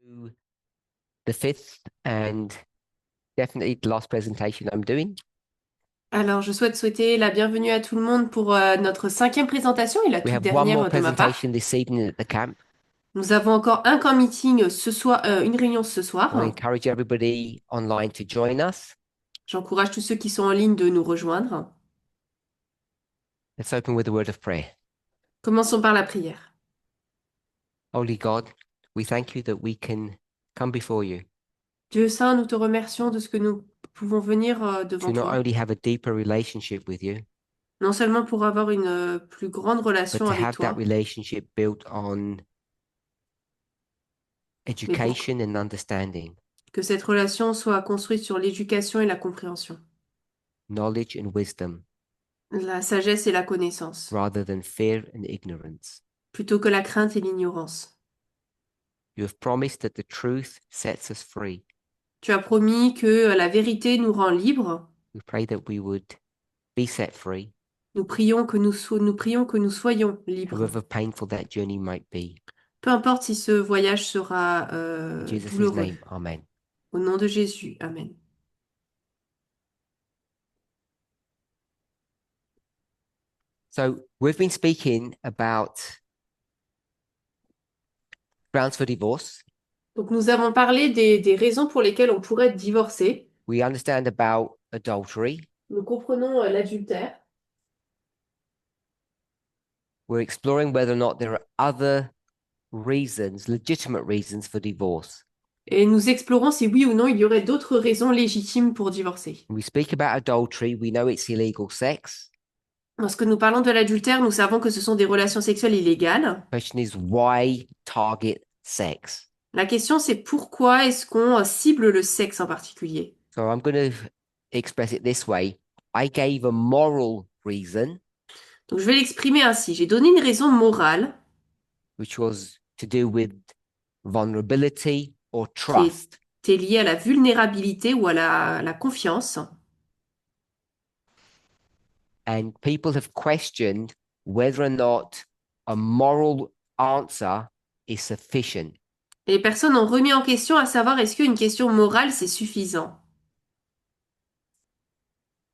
to the fifth and definitely the last presentation I'm doing. Alors, je souhaite souhaiter la bienvenue à tout le monde pour notre cinquième présentation et la We toute have one more dernière de ma presentation part. this evening at the camp. Nous avons encore un camp meeting ce soir, une réunion ce I want to soir. encourage everybody online to join us. J'encourage tous ceux qui sont en ligne de nous rejoindre. Let's open with a word of prayer. Commençons par la prière. Holy God, we thank you that we can come before you Dieu Saint, nous te remercions de ce que nous pouvons venir devant to not toi. only have a deeper relationship with you, Non seulement pour avoir une plus grande but relation to avec have that toi, relationship built on mais pour education and understanding, que cette relation soit construite sur l'éducation et la compréhension, knowledge and wisdom, la sagesse et la connaissance, rather than fear and ignorance. plutôt que la crainte et l'ignorance. You have promised that the truth sets us free. Tu as promis que la vérité nous rend libres. We pray that we would be set free, Nous prions que nous soyons libres. however painful that journey might be. Peu importe si ce voyage sera In Jesus' douloureux. name, amen. Au nom de Jésus. Amen. So we've been speaking about grounds for divorce. Donc nous avons parlé des raisons pour lesquelles on pourrait divorcer. We understand about adultery. Nous comprenons l'adultère. We're exploring whether or not there are other reasons, legitimate reasons for divorce. Et nous explorons si oui ou non il y aurait d'autres raisons légitimes pour divorcer. When we speak about adultery, we know it's illegal sex. Lorsque nous parlons de l'adultère, nous savons que ce sont des relations sexuelles illégales. The question is why target sex? La question c'est pourquoi est-ce qu'on cible le sexe en particulier? So I'm going to express it this way. I gave a moral reason, Donc je vais l'exprimer ainsi. J'ai donné une raison morale which was to do with vulnerability or qui trust. était liée à la vulnérabilité ou à la confiance. And people have questioned whether or not a moral answer is sufficient. Et les personnes ont remis en question à savoir est-ce qu'une question morale c'est suffisant.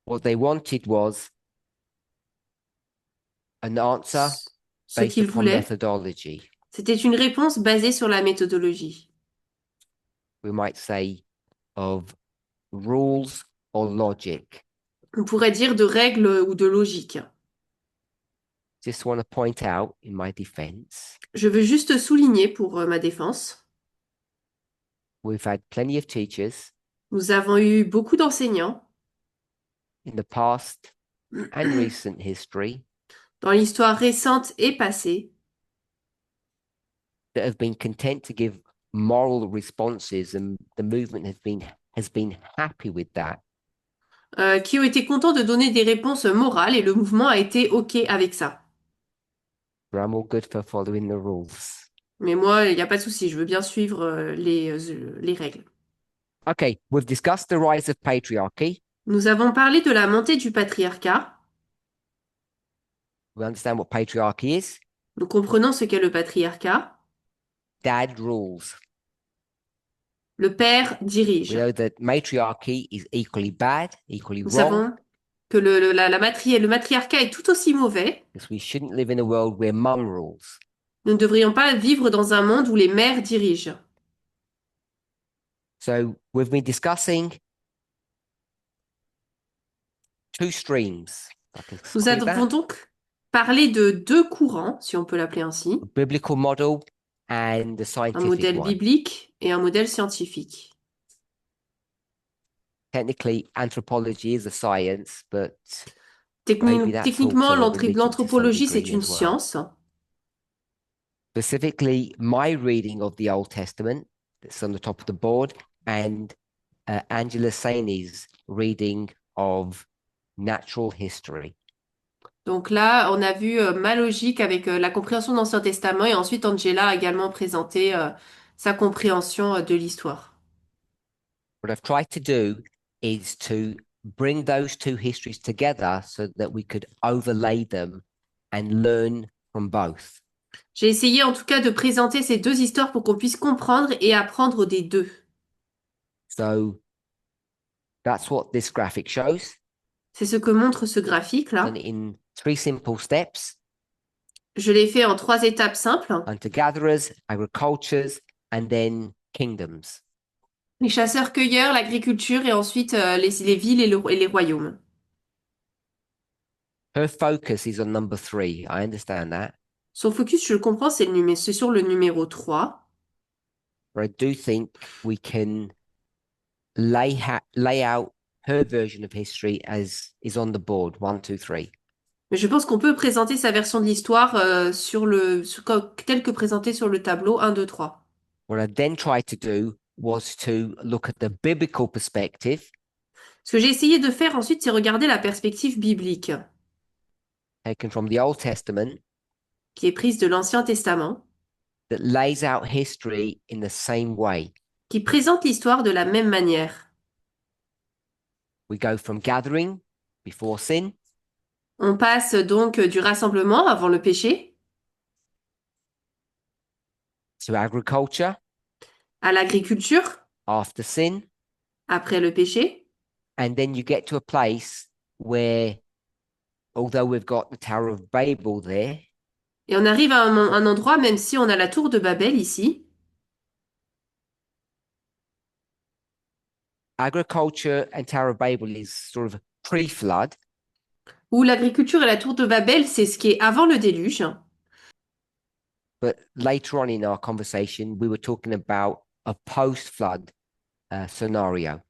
What they wanted was an answer Ce based qu'ils upon voulaient, methodology. c'était une réponse basée sur la méthodologie. We might say of rules or logic. On pourrait dire de règles ou de logique. Just want to point out in my defense, Je veux juste souligner pour ma défense, we've had plenty of teachers nous avons eu beaucoup d'enseignants in the past and recent history dans l'histoire récente et passée that have been content to give moral responses, and the movement has been happy with that. qui ont été contents de donner des réponses morales et le mouvement a été OK avec ça. But I'm all good for following the rules. Mais moi, il n'y a pas de souci, je veux bien suivre les règles. Okay, we've discussed the rise of patriarchy. Nous avons parlé de la montée du patriarcat. We understand what patriarchy is. Nous comprenons ce qu'est le patriarcat. Dad rules. Le père We dirige. know that matriarchy is equally bad, equally Nous wrong, savons que le matriarcat est tout aussi mauvais. because we shouldn't live in a world where mum rules. Nous ne devrions pas vivre dans un monde où les mères dirigent. So we've been discussing two streams. I can Nous call it avons that. donc parlé de deux courants, si on peut l'appeler ainsi, A biblical model and the un scientific modèle one. biblique et un modèle scientifique. Technically, anthropology is a science, but maybe that's Techniquement, also a religion to some l'anthropologie, c'est degree une as well. science. Specifically, my reading of the Old Testament, that's on the top of the board, and Angela Saini's reading of natural history. Donc là, on a vu ma logique avec la compréhension de l'Ancien Testament et ensuite Angela a également présenté sa compréhension de l'histoire. What I've tried to do is to bring those two histories together so that we could overlay them and learn from both. J'ai essayé en tout cas de présenter ces deux histoires pour qu'on puisse comprendre et apprendre des deux. So that's what this graphic shows. C'est ce que montre ce Done graphique-là. it in three simple steps: Je l'ai fait en trois étapes simples. hunter-gatherers, agricultures, and then kingdoms. Les chasseurs-cueilleurs, l'agriculture et ensuite les villes et les royaumes. Her focus is on number three. I understand that. Son focus, je le comprends, c'est sur le numéro 3. But I do think we can lay out her version of history as is on the board, one, two, three. Mais je pense qu'on peut présenter sa version de l'histoire tel que présenté sur le tableau 1, 2, 3. What I then tried to do was to look at the biblical perspective Ce que j'ai essayé de faire ensuite, c'est regarder la perspective biblique, taken from the Old Testament qui est prise de l'Ancien Testament, that lays out history in the same way. qui présente l'histoire de la même manière. We go from gathering before sin On passe donc du rassemblement avant le péché to agriculture à l'agriculture after sin. après le péché. And then you get to a place where, although we've got the Tower of Babel there, Et on arrive à un endroit, même si on a la tour de Babel ici, agriculture and Tower of Babel is sort of pre-flood, où l'agriculture et la tour de Babel, c'est ce qui est avant le déluge. but later on in our conversation, we were talking about a post-flood scenario.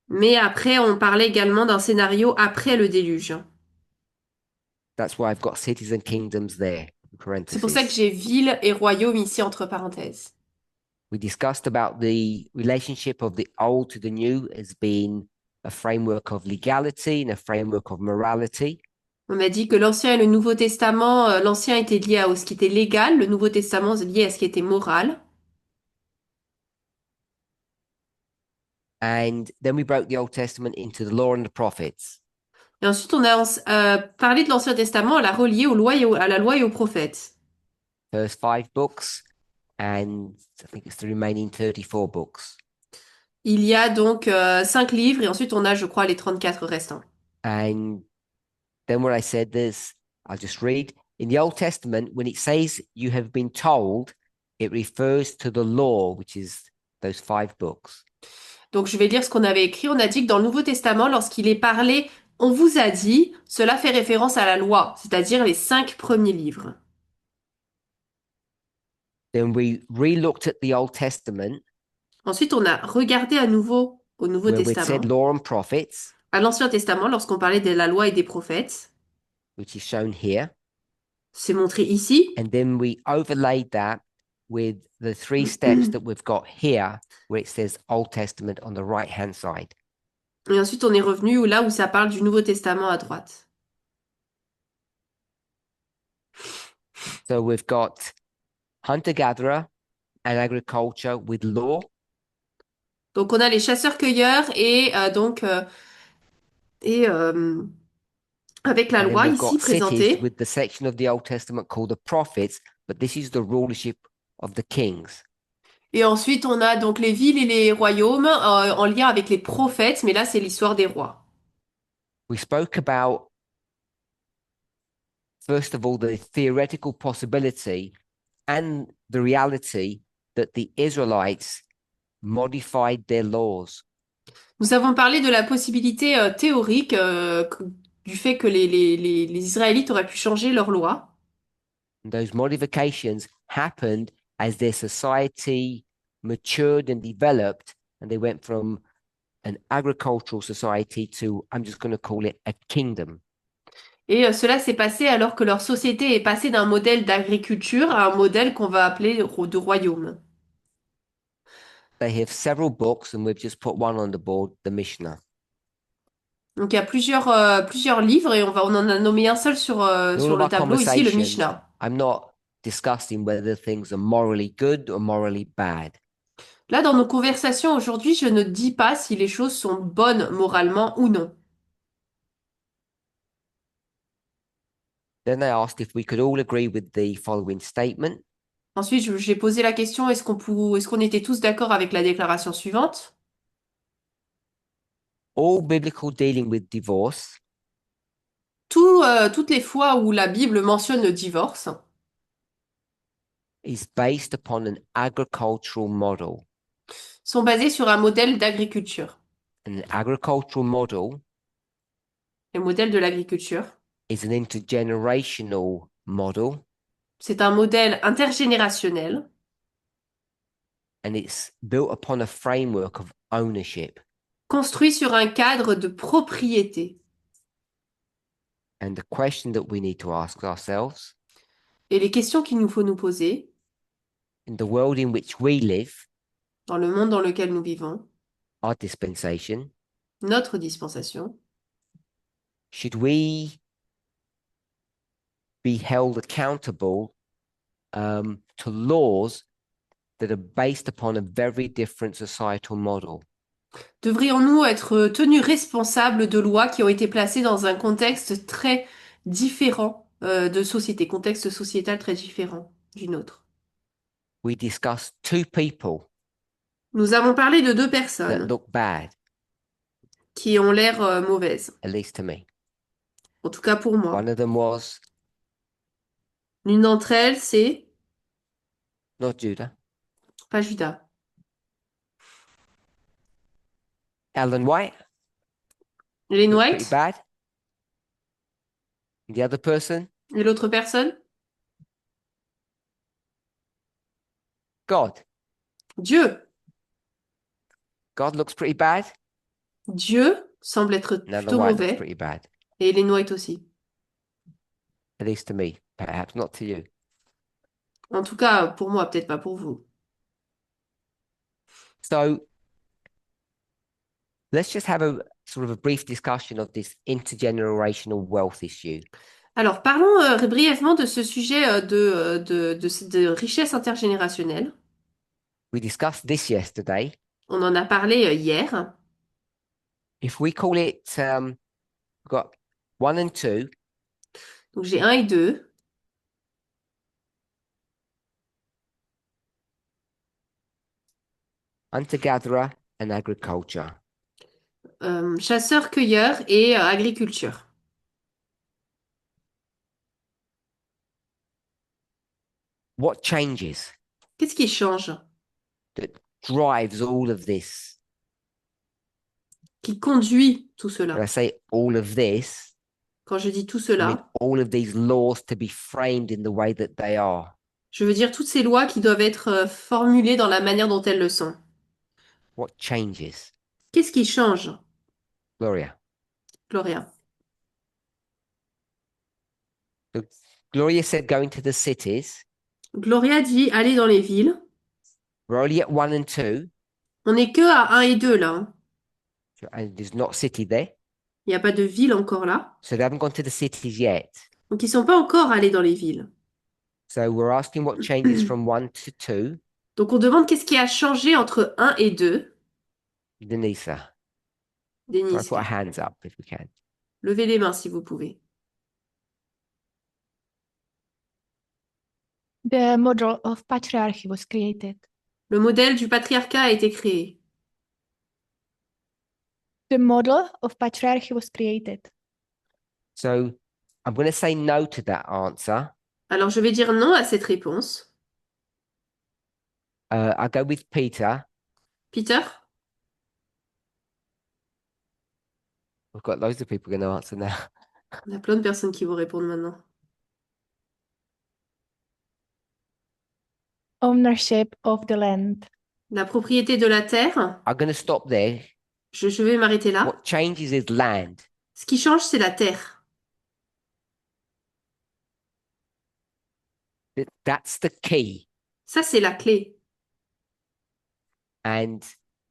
Mais après, on parlait également d'un scénario après le déluge. That's why I've got cities and kingdoms there, in C'est pour ça que parentheses. j'ai ville et royaume ici entre parenthèses. We discussed about the relationship of the old to the new as being a framework of legality and a framework of morality. On a dit que l'Ancien et le Nouveau Testament, l'Ancien était lié à ce qui était légal, le Nouveau Testament est lié à ce qui était moral. And then we broke the Old Testament into the law and the prophets. Et ensuite, on a parlé de l'Ancien Testament, on l'a relié aux lois à la loi et aux prophètes. First five books, and I think it's the remaining 34 books. Il y a donc 5 livres et ensuite on a, je crois, les 34 restants. And then what I said is, I'll just read. In the Old Testament, when it says you have been told, it refers to the law, which is those five books. Donc je vais lire ce qu'on avait écrit. On a dit que dans le Nouveau Testament, lorsqu'il est parlé, on vous a dit, cela fait référence à la loi, c'est-à-dire les 5 premiers livres. Then we re-looked at the Old Testament, Ensuite, on a regardé à nouveau au Nouveau where we'd said Testament, law and prophets, à l'Ancien Testament, lorsqu'on parlait de la loi et des prophètes. which is shown here. C'est montré ici. And then we overlaid that with the three steps that we've got here, where it says Old Testament on the right-hand side. Et ensuite, on est revenu là où ça parle du Nouveau Testament à droite. So we've got hunter-gatherer and agriculture with law. Donc, on a les chasseurs-cueilleurs et avec la And then loi we've ici got cities présentée. with the section of the Old Testament called the prophets, but this is the rulership of the kings. Et ensuite, on a donc les villes et les royaumes en lien avec les prophètes, mais là, c'est l'histoire des rois. We spoke about, first of all, the theoretical possibility and the reality that the Israelites modified their laws. Nous avons parlé de la possibilité théorique du fait que les Israélites auraient pu changer leurs lois. And those modifications happened as their society matured and developed, and they went from an agricultural society to, I'm just going to call it a kingdom. Et cela s'est passé alors que leur société est passée d'un modèle d'agriculture à un modèle qu'on va appeler de royaume. They have several books, and we've just put one on the board, the Mishnah. Donc il y a plusieurs livres et on en a nommé un seul In all sur of le our tableau ici, le conversations, Mishnah. I'm not discussing whether things are morally good or morally bad. Là, dans nos conversations aujourd'hui, je ne dis pas si les choses sont bonnes moralement ou non. Then they asked if we could all agree with the following statement. Ensuite, j'ai posé la question, est-ce qu'on était tous d'accord avec la déclaration suivante? All biblical dealing with divorce Toutes les fois où la Bible mentionne le divorce is based upon an agricultural model. sont basées sur un modèle d'agriculture. And an agricultural model Le modèle de l'agriculture, is an intergenerational model, c'est un modèle intergénérationnel and it's built upon a framework of ownership. construit sur un cadre de propriété. And the question that we need to ask ourselves, Et les questions qu'il nous faut nous poser in the world in which we live, dans le monde dans lequel nous vivons, our dispensation, notre dispensation, should we be held accountable to laws that are based upon a very different societal model? devrions-nous être tenus responsables de lois qui ont été placées dans un contexte très différent de société, contexte sociétal très différent du nôtre? We discussed two people Nous avons parlé de deux that personnes look bad, qui ont l'air mauvaises, at least to me. en tout cas pour moi. One of them was L'une d'entre elles, c'est not Judah, pas Judas. Ellen White, Ellen looked pretty White bad. The other person, et l'autre personne, God. Dieu. God looks pretty bad. Dieu semble être And Ellen plutôt White looks mauvais pretty bad, et Ellen White aussi. at least to me, perhaps not to you. En tout cas, pour moi, peut-être pas pour vous. So let's just have a sort of a brief discussion of this intergenerational wealth issue. Alors, parlons brièvement de ce sujet de richesse intergénérationnelle. We discussed this yesterday. On en a parlé hier. If we call it, we've got 1 and 2, Donc, j'ai un et deux. hunter-gatherer and agriculture. Chasseur-cueilleur et agriculture. What changes Qu'est-ce qui change? that drives all of this? Qui conduit tout When I cela? say all of this, Quand je dis tout I mean cela, all of these laws to be framed in the way that they are. je veux dire toutes ces lois qui doivent être formulées dans la manière dont elles le sont. What changes? Qu'est-ce qui change, Gloria. Gloria? So Gloria said going to the cities. Gloria dit aller dans les villes. We're only at 1 and 2. On n'est que à un et deux là, hein. And there's not city there. Il n'y a pas de ville encore là. So they haven't gone to the cities yet. Donc ils sont pas encore allés dans les villes. So we're asking what changes from 1 to 2. Donc on demande qu'est-ce qui a changé entre un et 2. Denisa, try to Denise, put our hands up if we can. levez les mains si vous pouvez. The model of patriarchy was created. Le modèle du patriarcat a été créé. The model of patriarchy was created. So I'm going to say no to that answer. Alors je vais dire non à cette réponse. I'll go with Peter. Peter? We've got loads of people going to answer now. On a plein de personnes qui vont répondre maintenant. Ownership of the land. La propriété de la terre, I'm going to stop there. je vais m'arrêter là. What changes is land. Ce qui change, c'est la terre. That's the key. Ça, c'est la clé. And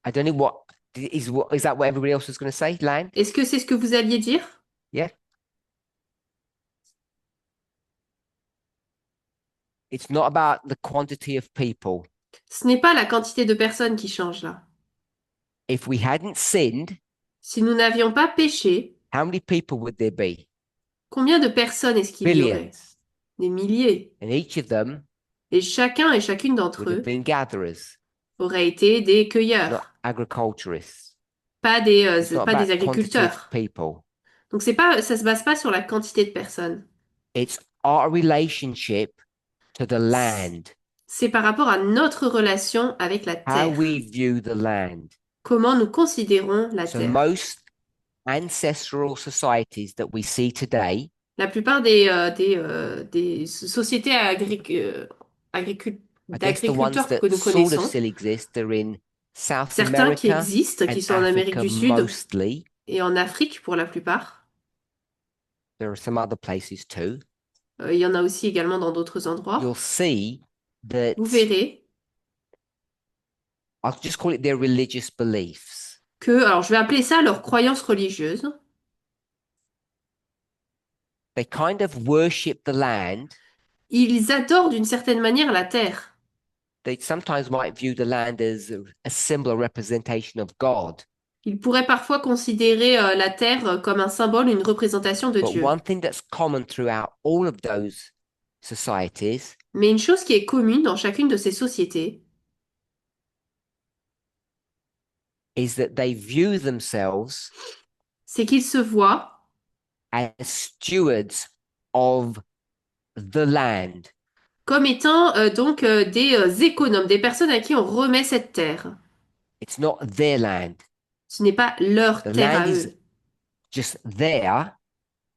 I don't know what is that what everybody else was going to say? Land? Est-ce que c'est ce que vous alliez dire? Yeah. It's not about the quantity of people. Ce n'est pas la quantité de personnes qui change là. If we hadn't sinned, Si nous n'avions pas péché, how many people would there be? Combien de personnes est-ce qu'il y aurait? Billions. Des milliers. And each of them Et chacun et chacune d'entre would have eux been gatherers, auraient été des not cueilleurs, agriculturists. pas It's not pas des about quantity of agriculteurs. people. Donc c'est pas, ça se base pas sur la quantité de personnes. It's our relationship to the land, C'est par rapport à notre relation avec la how terre. we view the land. Comment nous considérons la So terre. most ancestral societies that we see today, La plupart des sociétés I guess the ones d'agriculteurs que that nous sort of connaissons, still exist, are in South certains qui America existent, qui and sont en Amérique Africa du Sud mostly. et en Afrique pour la plupart. There are some other places too. Il y en a aussi également dans d'autres endroits. You'll see that Vous verrez I'll just call it their religious beliefs. que, alors je vais appeler ça leur croyance religieuse. They kind of worship the land. Ils adorent d'une certaine manière la terre. They sometimes might view the land as a symbol, a representation of God. Ils pourraient parfois considérer la terre comme un symbole, une représentation de But Dieu. one thing that's common throughout all of those societies Mais une chose qui est commune dans chacune de ces sociétés, is that they view themselves c'est qu'ils se voient as stewards of the land. comme étant donc des économes, des personnes à qui on remet cette terre. It's not their land. Ce n'est pas leur The terre land à is eux. just there,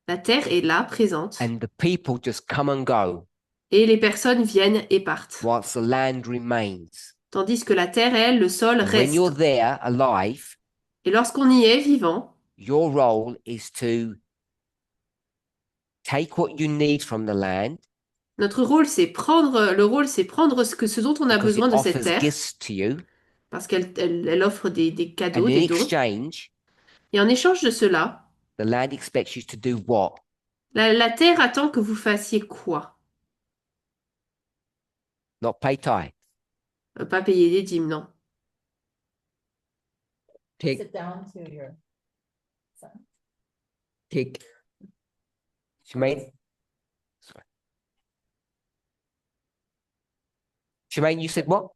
La terre est là, présente, and the people just come and go, et les personnes viennent et partent. whilst the land remains. Tandis que la terre, elle, le sol And when you're reste. there alive, Et lorsqu'on y est vivant, your role is to take what you need from the land notre rôle, c'est prendre ce dont on a because it besoin de cette offers terre, gifts to you, parce elle offre des and cadeaux, in des dons. exchange, Et en échange de cela, the land expects you to do what? la terre attend que vous fassiez quoi? Not pay tithe. Pas payer des dîmes, non. Tick, Sit down to your son. tick. Shemaine? Sorry. Shemaine, you said what?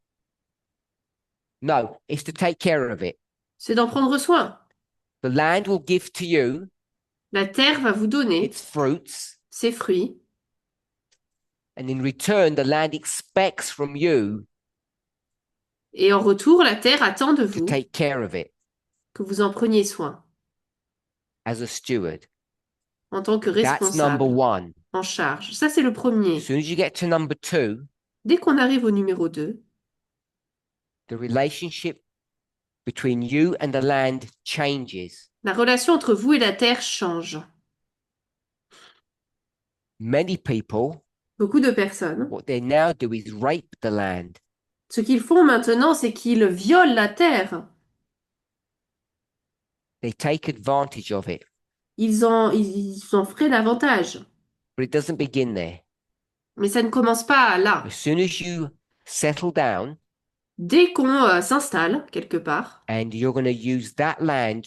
No, it's to take care of it. C'est d'en prendre soin. The land will give to you La terre va vous donner its fruits, ses fruits, and in return, the land expects from you et en retour, la terre attend de to vous take care of it que vous en preniez soin as a steward. en tant que That's number responsable, one. en charge. Ça, c'est le premier. As soon as you get to number two, Dès qu'on arrive au numéro 2, the relationship between you and the land changes. la relation entre vous et la terre change. Many people, Beaucoup de personnes, what they now do is rape the land. ce qu'ils font maintenant, c'est qu'ils violent la terre. They take advantage of it, Ils en feraient davantage. but it doesn't begin there. Mais ça ne commence pas là. As soon as you settle down Dès qu'on s'installe quelque part, and you're going to use that land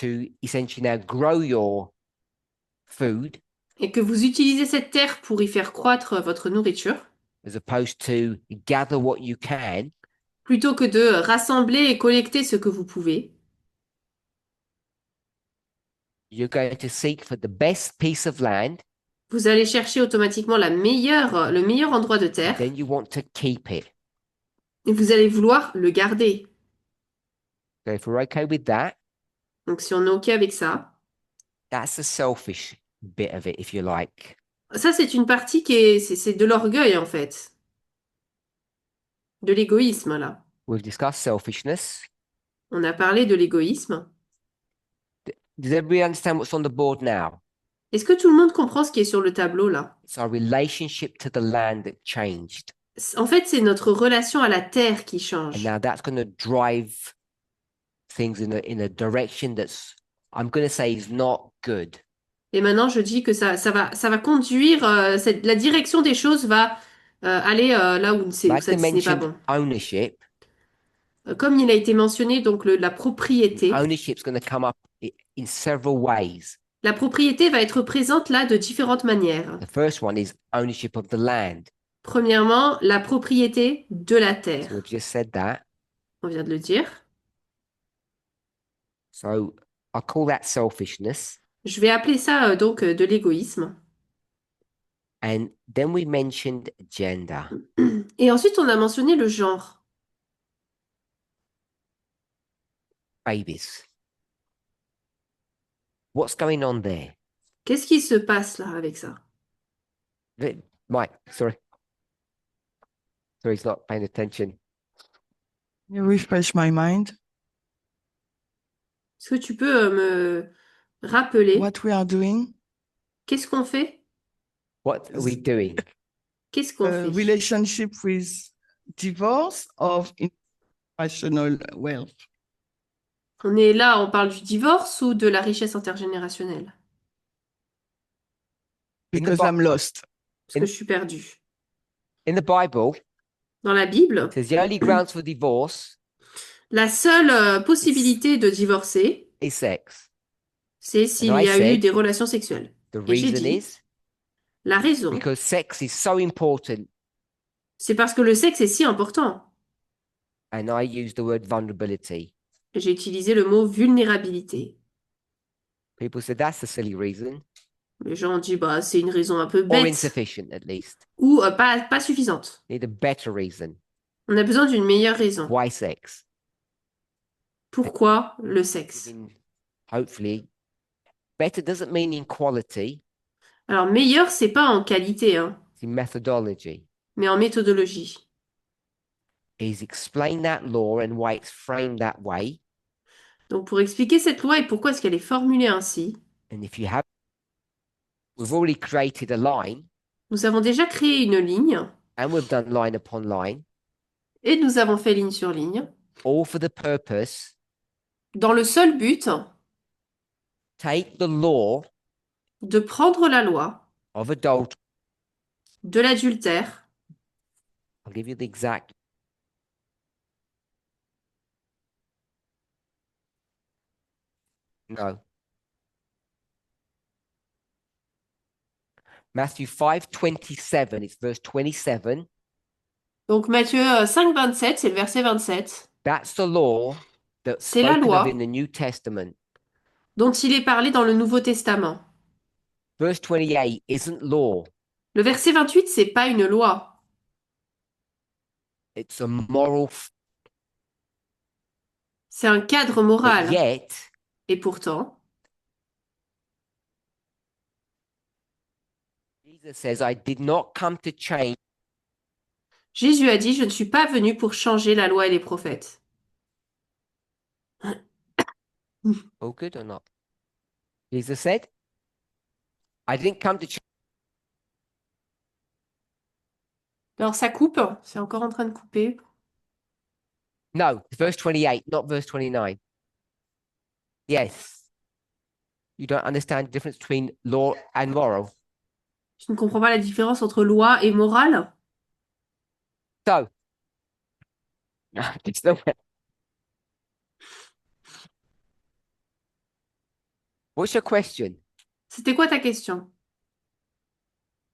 to essentially now grow your food et que vous utilisez cette terre pour y faire croître votre nourriture, as opposed to gather what you can, plutôt que de rassembler et collecter ce que vous pouvez, you're going to seek for the best piece of land, vous allez chercher automatiquement le meilleur endroit de and terre, then you want to keep it. et vous allez vouloir le garder. So if we're okay with that, Donc si on est OK avec ça, that's the selfish bit of it, if you like. ça c'est une partie c'est de l'orgueil en fait. De l'égoïsme là. We've discussed selfishness. On a parlé de l'égoïsme. Does everybody understand what's on the board now? Est-ce que tout le monde comprend ce qui est sur le tableau là? It's our relationship to the land that changed. En fait, c'est notre relation à la terre qui And change. now that's going to drive things in a direction that's, I'm going to say, is not good. Et maintenant, je dis que ça va conduire, la direction des choses va aller là où Like ce they n'est pas mentioned bon. ownership, Comme il a été mentionné, donc la propriété, ownership's going to come up in several ways. La propriété va être présente là de différentes manières. The first one is ownership of the land. Premièrement, la propriété de la So terre. we've just said that. On vient de le dire. So I call that selfishness. Je vais appeler ça donc de l'égoïsme. And then we mentioned gender. Et ensuite, on a mentionné le genre. Babies. What's going on there? Qu'est-ce qui se passe là avec ça? Mike, sorry. Sorry, he's not paying attention. You refresh my mind. Est-ce que tu peux me rappeler What we are doing, qu'est-ce qu'on fait? What are we doing? Qu'est-ce qu'on fait? relationship with divorce of international wealth. On est là, on parle du divorce ou de la richesse intergénérationnelle? Because I'm lost. Parce que je suis perdue. In the Bible, Dans la Bible, it says the only grounds for divorce la seule possibilité de divorcer, is sex. c'est s'il I y a eu said- des relations sexuelles. The Et j'ai reason dit- is La raison, because sex is so important. c'est parce que le sexe est si important. And I use the word vulnerability. J'ai utilisé le mot vulnérabilité. People said that's a silly reason Les gens ont dit, bah, c'est une raison un peu or bête insufficient at least. ou pas suffisante. Need a better reason. On a besoin d'une meilleure raison. Why sex? Pourquoi le sexe? Even hopefully, better doesn't mean in quality, Alors, meilleur, c'est pas en qualité, hein, it's in methodology. mais en méthodologie. Is explain that law and why it's framed that way. Donc, pour expliquer cette loi et pourquoi est-ce qu'elle est formulée ainsi, And if you have, we've already created a line nous avons déjà créé une ligne and we've done line upon line, et nous avons fait ligne sur ligne all for the purpose, dans le seul but take the law de prendre la loi of adultery. de l'adultère. I'll give you the exact. No. Matthew 5:27, it's verse 27. Donc, Matthieu 5, 27, c'est le verset 27, That's the law that's C'est la spoken loi. of in the New Testament. dont il est parlé dans le Nouveau Testament. Verse 28 isn't law, Le verset 28, c'est pas une loi, it's a moral, c'est un cadre but moral. yet Et pourtant, Jesus says, I did not come to change. Jésus a dit, je ne suis pas venu pour changer la loi et les prophètes. Oh, good or not? Jesus said, I didn't come to change. Alors ça coupe, c'est encore en train de couper. No, verse 28, not verse 29. Yes. You don't understand the difference between law and moral. Je ne comprends pas la différence entre loi et morale. So, it's the- what's your question? C'était quoi ta question?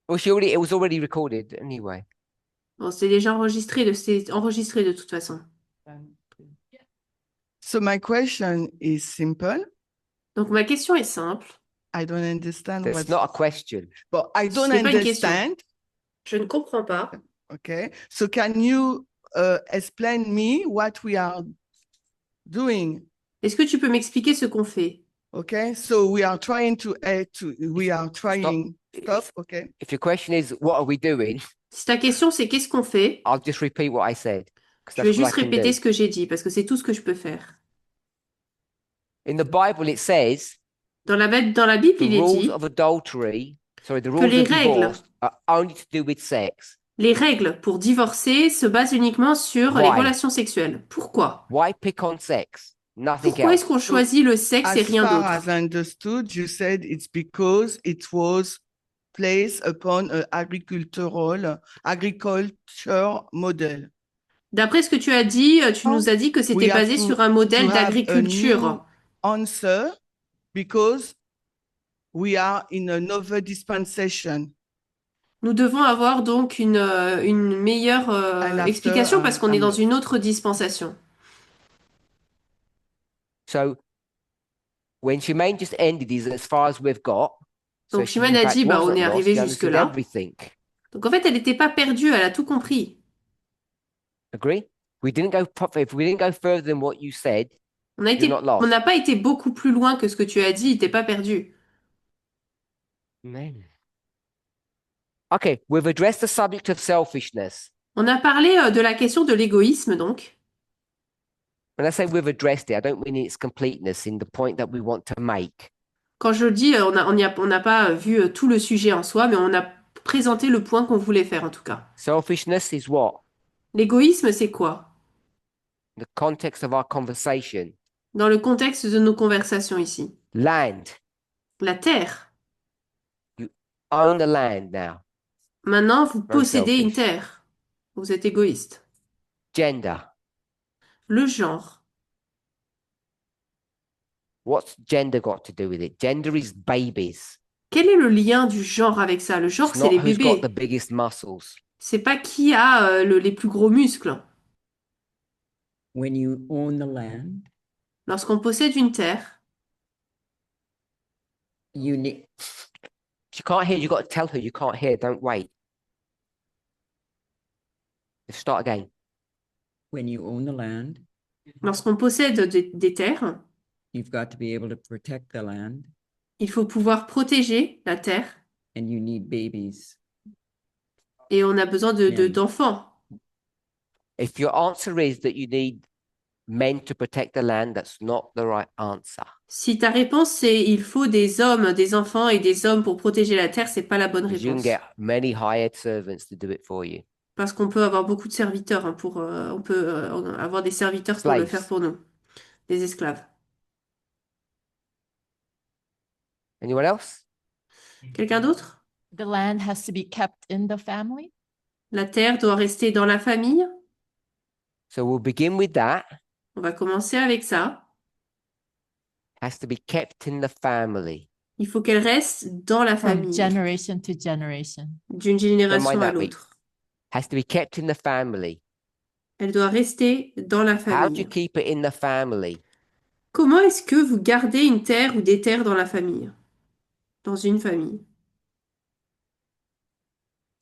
Well, it was already recorded anyway. Bon, c'est enregistré de toute façon. So my question is simple. Donc ma question est simple. I don't understand That's what's, not a question. but I don't C'est pas une question. understand. Je ne comprends pas. Okay. So can you explain me what we are doing? Est-ce que tu peux m'expliquer ce qu'on fait? Okay. So we are trying we are trying stuff. Okay. If your question is, what are we doing? Si ta question c'est qu'est-ce qu'on fait, I'll just repeat what I said. 'Cause je vais that's what juste I can répéter do. ce que j'ai dit parce que c'est tout ce que je peux faire. In the Bible, it says Dans la Bible, the il est rules dit of adultery, sorry, the rules les of règles- divorce are only to do with sex. les règles pour divorcer se basent uniquement sur les Why? relations sexuelles. Pourquoi? Why pick on sex? Nothing Pourquoi est-ce else. qu'on choisit le sexe et As rien far d'autre? as I understood, you said it's because it was placed upon an agriculture model. D'après ce que tu as dit, tu nous as dit que c'était We have basé to- sur un modèle to have a d'agriculture. new answer because we are in another dispensation. Nous devons avoir donc une meilleure And after, explication parce qu'on est I'm dans lost. une autre dispensation. So when Shemaine just ended is as far as we've got. So Donc she Shimon in a fact dit, bah, on wasn't est lost, arrivé she understood jusque-là. everything. Donc en fait, elle n'était pas perdue, elle a tout compris. Agree? We didn't go if we didn't go further than what you said, On a you're not on n'a lost. pas été beaucoup plus loin que ce que tu as dit, il n'était pas perdu. Amen. Okay, we've addressed the subject of selfishness. On a parlé de la question de l'égoïsme, donc. When I say we've addressed it, I don't mean its completeness in the point that we want to make. Quand je dis, on n'a pas vu tout le sujet en soi, mais on a présenté le point qu'on voulait faire en tout cas. Selfishness is what? L'égoïsme, c'est quoi? The context of our conversation. Dans le contexte de nos conversations ici. Land. La terre. You own the land now. Maintenant, vous Very possédez une selfish. terre. Vous êtes égoïste. Gender. Le genre. What's gender got to do with it? Gender is babies. Quel est le lien du genre avec ça? Le genre, It's c'est not les who's got the bébés. biggest muscles. C'est pas qui a les plus gros muscles. When you own the land, Lorsqu'on possède une terre, you need, She can't hear. You got to tell her you can't hear. Don't wait. Let's start again. when you own the land, lorsqu'on possède des terres, you've got to be able to protect the land il faut pouvoir protéger la terre and you need babies. et on a besoin Bien. d'enfants. If your answer is that you need men to protect the land, that's not the right answer. Si ta réponse c'est il faut des hommes, des enfants et des hommes pour protéger la terre, c'est pas la bonne Because you can réponse. get many hired servants to do it for you. Parce qu'on peut avoir beaucoup de serviteurs hein, on peut avoir des serviteurs pour le Slaves. faire pour nous, des esclaves. Anyone else? Quelqu'un d'autre? The land has to be kept in the family. La terre doit rester dans la famille. So we'll begin with that. On va commencer avec ça. Has to be kept in the family. Il faut qu'elle reste dans la From famille, generation to generation. d'une Don't génération mind à that bit. l'autre. Has to be kept in the family. Elle doit rester dans la How do you famille. keep it in the family? Comment est-ce que vous gardez une terre ou des terres dans la famille? Dans une famille.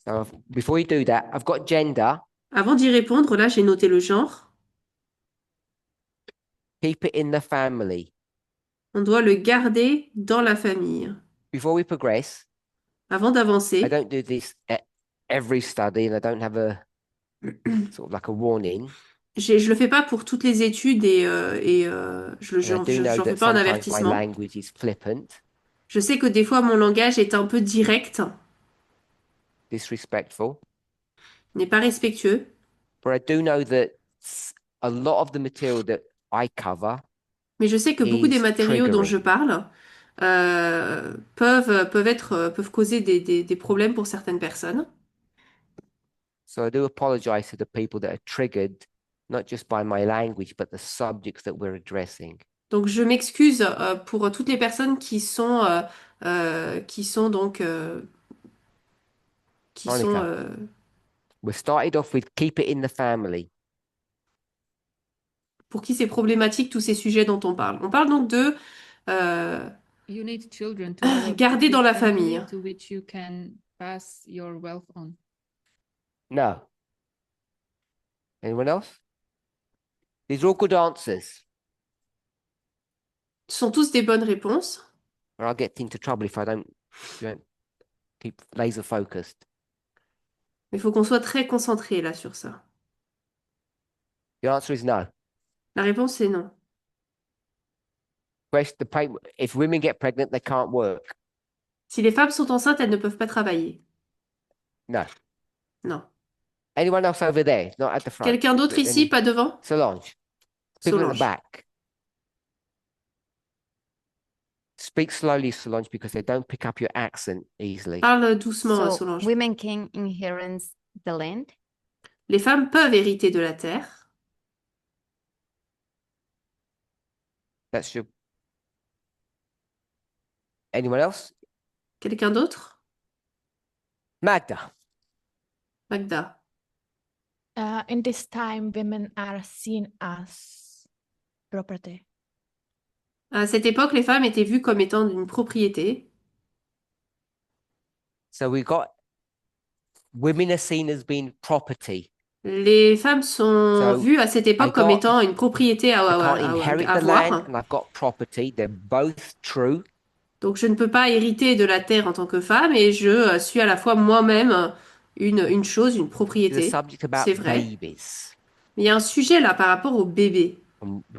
So before you do that, I've got gender. Avant d'y répondre, là, j'ai noté le genre. Keep it in the family. On doit le garder dans la famille. Before we progress, Avant I d'avancer, don't do this at every study and I don't have a sort of like a warning. je le fais pas pour toutes les études et And I do know j'en fais that pas un sometimes my avertissement. language is flippant, Je sais que des fois, mon langage est un peu direct, disrespectful, n'est pas respectueux. but I do know that a lot of the material that I cover Mais je sais que beaucoup des is matériaux dont je triggering. parle peuvent causer des problèmes pour certaines personnes. So I do apologize to the people that are triggered, not just by my language, but the subjects that we're addressing. Donc je m'excuse pour toutes les personnes qui sont donc qui sont Monica. We started off with keep it in the family. pour qui c'est problématique tous ces sujets dont on parle. On parle donc de You need children to have a garder dans big la family famille. to which you can pass your wealth on. No. Anyone else? These are all good answers. Ce sont tous des bonnes réponses, Or I'll get into trouble if I don't keep laser focused. mais il faut qu'on soit très concentré là sur ça. The answer is no. La réponse est non. If women get pregnant, they can't work. Si les femmes sont enceintes, elles ne peuvent pas travailler. No. Non. Anyone else over there? Not at the front. Quelqu'un d'autre ici, pas devant? Solange. People at the Solange. back. Speak slowly, Solange, because they don't pick up your accent easily. Parle doucement, So Solange. women can inherit the land. Les femmes peuvent hériter de la terre. That's your. Anyone else? Quelqu'un d'autre? Magda. Magda. In this time, women are seen as property. À cette époque, les femmes étaient vues comme étant d'une propriété. So we got women are seen as being property. Les femmes sont So, vues à cette époque comme got- étant une propriété à I can't inherit the avoir. land and I've got property. They're both true. Donc, je ne peux pas hériter de la terre en tant que femme et je suis à la fois moi-même une chose, une The propriété. subject about C'est vrai. babies. Mais il y a un sujet là par rapport au bébé.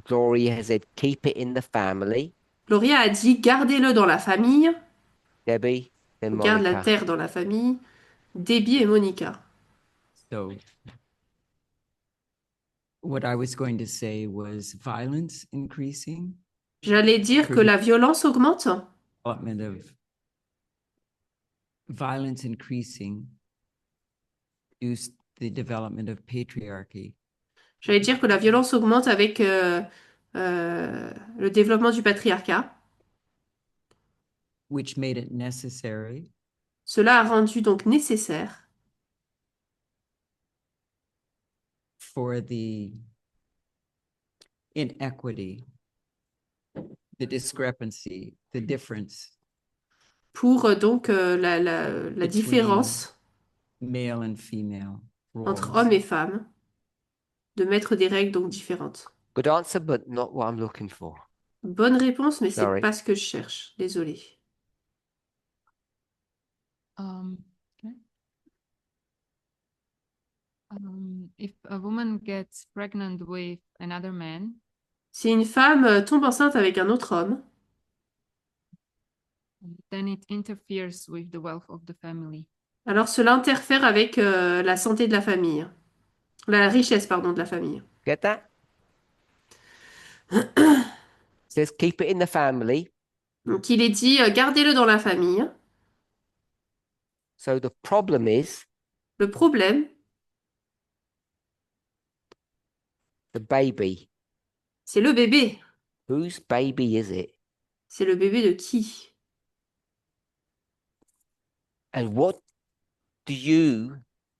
Gloria has said, keep it in the family. Gloria a dit gardez-le dans la famille, Debbie, then garde la Monica. terre dans la famille. Debbie et Monica. So what I was going to say was violence increasing, J'allais dire que la violence augmente. development of violence increasing due to the development of patriarchy. J'allais dire que la violence augmente avec le développement du patriarcat. Which made it necessary Cela a rendu donc nécessaire for the inequity, the discrepancy, the difference pour la Between différence male and female entre roles. hommes et femmes, de mettre des règles donc différentes. Good answer, but not what I'm looking for. Bonne réponse, mais c'est Sorry. pas ce que je cherche. Désolée. Okay. If a woman gets pregnant with another man, Si une femme tombe enceinte avec un autre homme, then it interferes with the wealth of the family. alors cela interfère avec la santé de la famille. La richesse, pardon, de la famille. Get that? Says keep it in the family. Donc il est dit gardez-le dans la famille. So the problem is Le problème, the baby. c'est le bébé. Whose baby is it? C'est le bébé de qui? And what do you,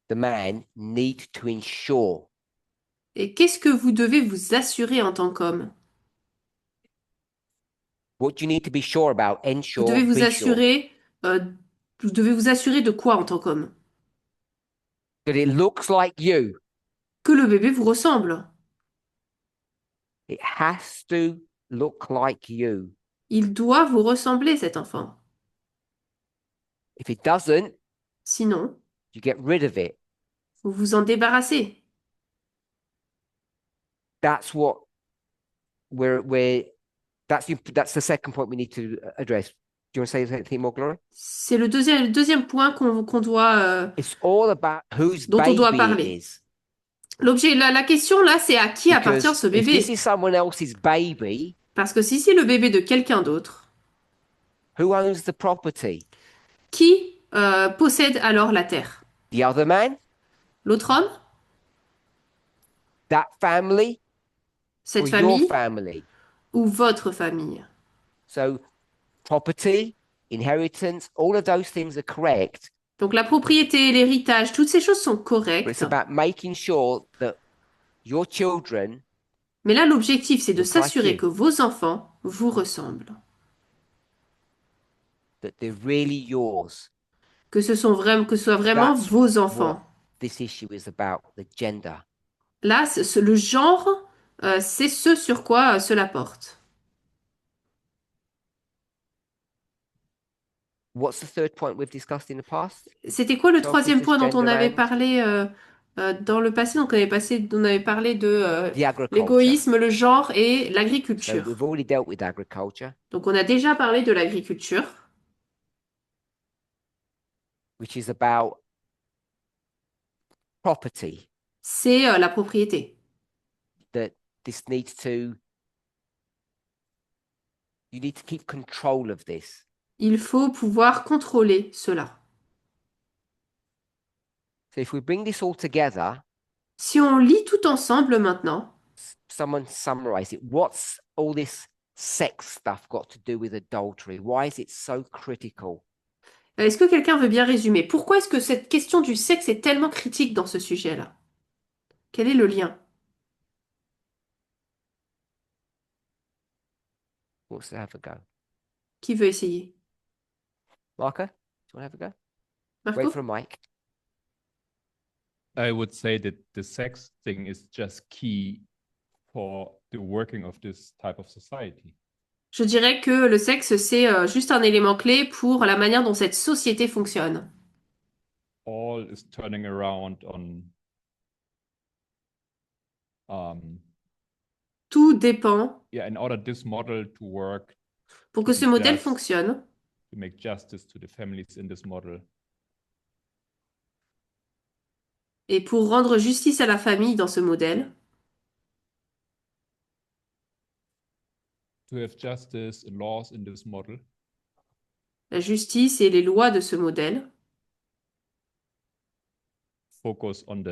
the man, need to ensure? Et qu'est-ce que vous devez vous assurer en tant qu'homme? What do you need to be sure about? Vous Ensure, devez vous be sure. assurer, vous devez vous assurer de quoi en tant qu'homme? That it looks like you. Que le bébé vous ressemble. It has to look like you. Il doit vous ressembler, cet enfant. If it doesn't, Sinon, you get rid of it. vous vous en débarrassez. That's what that's the second point we need to address. Do you want to say anything more, Gloria? C'est le deuxième point qu'on doit, It's all about whose dont on doit baby parler. it is. L'objet, la question là, c'est à qui appartient Because ce if bébé? this is someone else's baby, Parce que si c'est le bébé de quelqu'un d'autre, who owns the property? qui possède alors la terre? The other man? L'autre homme? That family? Cette or famille? your family? Ou votre famille? So property, inheritance, all of those things are correct, Donc la propriété, l'héritage, toutes ces choses sont but correctes. it's about making sure that your children, Mais là, l'objectif, c'est de Look like s'assurer you. que vos enfants vous ressemblent. that they're really yours. Que ce soit vraiment That's vos enfants. This issue is about the gender. Là, le genre, c'est ce sur quoi cela porte. What's the third point we've discussed in the past? C'était quoi le troisième point dont on gender avait and- parlé dans le passé? Donc, on avait parlé de The agriculture. l'égoïsme, le genre et So l'agriculture. we've already dealt with agriculture, Donc, on a déjà parlé de l'agriculture, which is about property, c'est la propriété. that this needs to, you need to keep control of this. Il faut pouvoir contrôler cela. So if we bring this all together, Si on lit tout ensemble maintenant, someone summarize it. What's all this sex stuff got to do with adultery? Why is it so critical? Est-ce que quelqu'un veut bien résumer? Pourquoi est-ce que cette question du sexe est tellement critique dans ce sujet-là? Quel est le lien? Who wants to have a go? Qui veut essayer? Marco, do you want to have a go? Marco? Wait for a mic. I would say that the sex thing is just key for the working of this type of society. Je dirais que le sexe, c'est juste un élément clé pour la manière dont cette société fonctionne. All is turning around on Tout dépend in order this model to work, pour que to ce be modèle just, fonctionne. to make justice to the families in this model. Et pour rendre justice à la famille dans ce modèle, To have justice and laws in this model, la justice et les lois de ce modèle, focus on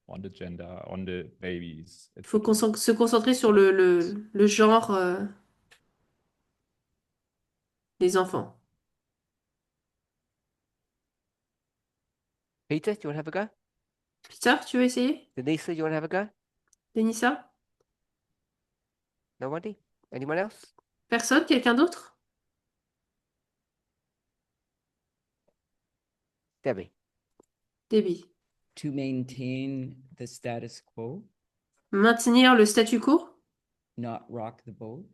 on the gender, on the babies. il faut se concentrer sur le genre des enfants. Peter, do you want to have a go? Peter, tu veux essayer? Denisa, do you want to have a go? Denisa? Nobody? Anyone else? Personne? Quelqu'un d'autre? Debbie. Debbie. To maintain the status quo, Maintenir le statu quo not rock the boat,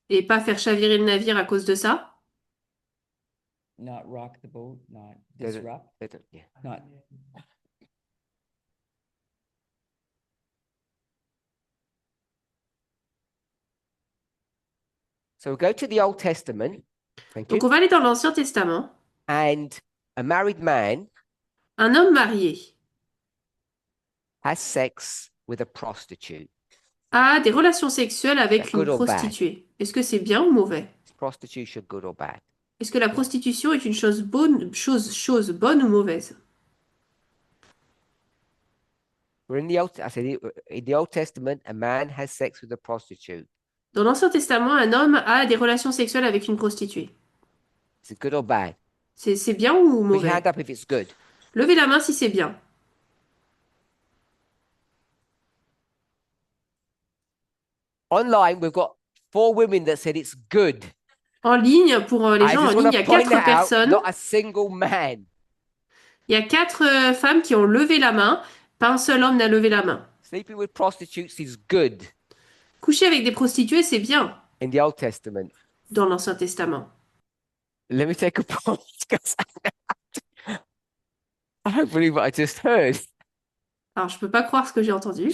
et pas faire chavirer le navire à cause de ça? not rock the boat, not Doesn't- disrupt, Yeah. not So we'll go to the Old Testament. Thank Donc you. on va aller dans l'Ancien Testament. And a married man Un homme marié has sex with a prostitute. a des relations sexuelles avec Good une or bad? prostituée. Est-ce que c'est bien ou mauvais? Is prostitution good or bad? Est-ce que la prostitution est une chose bonne, chose bonne ou mauvaise? We're in the in the Old Testament, a man has sex with a prostitute. Dans l'Ancien Testament, un homme a des relations sexuelles avec une prostituée. Is it good or bad? C'est bien ou Put your mauvais? hand up if it's good. Levez la main si c'est bien. Online, we've got 4 women that said it's good. En ligne, pour les I gens en just ligne, want il y a to point 4 that out, personnes. not a single man. Il y a 4 femmes qui ont levé la main. Pas un seul homme n'a levé la main. Sleeping with prostitutes is good Coucher avec des prostituées, c'est bien in the Old Testament. dans l'Ancien Testament. Let me take a pause because I don't believe what I just heard. Alors, je peux pas croire ce que j'ai entendu.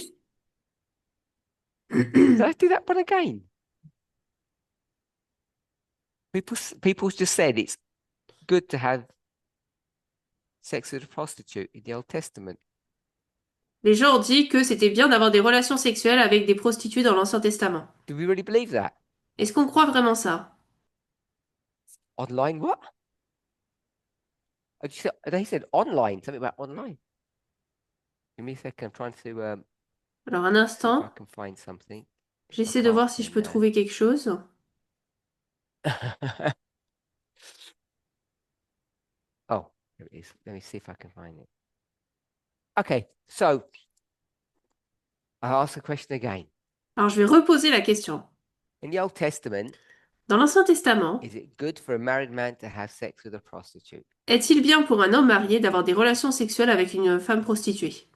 Did I do that one again? People just said it's good to have sex with a prostitute in the Old Testament. Les gens ont dit que c'était bien d'avoir des relations sexuelles avec des prostituées dans l'Ancien Testament. Do we really believe that? Est-ce qu'on croit vraiment ça? Online what? Oh, they said online, something about online. Give me a second, I'm trying to Alors, un see if I instant, can find something. j'essaie de voir si je peux trouver quelque chose. Oh, here it is. Let me see if I can find it. Okay, so I'll ask the question again. Alors, je vais reposer la question. In the Old Testament, Dans l'Ancien Testament, is it good for a married man to have sex with a prostitute? est-il bien pour un homme marié d'avoir des relations sexuelles avec une femme prostituée?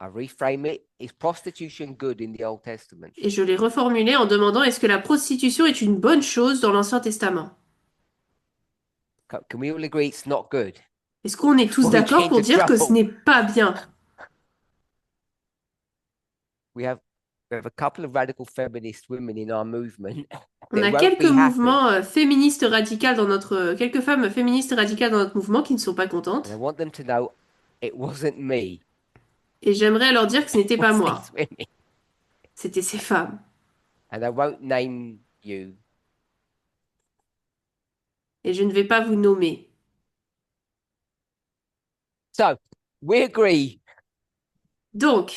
I reframe it. Is prostitution good in the Old Testament? Et je l'ai reformulé en demandant est-ce que la prostitution est une bonne chose dans l'Ancien Testament? Can we all agree it's not good? Est-ce qu'on est tous Well, we d'accord came pour to dire que ce trouble. n'est pas bien? We have a couple of radical feminist women in our movement. On that a won't quelques be happy. mouvements féministes radicales dans notre, quelques femmes féministes radicales dans notre mouvement qui ne sont pas contentes. And I want them to know it wasn't me. Et j'aimerais leur dire que ce n'était It pas was moi, these women. c'était ces femmes. And I won't name you. Et je ne vais pas vous nommer. So we agree Donc,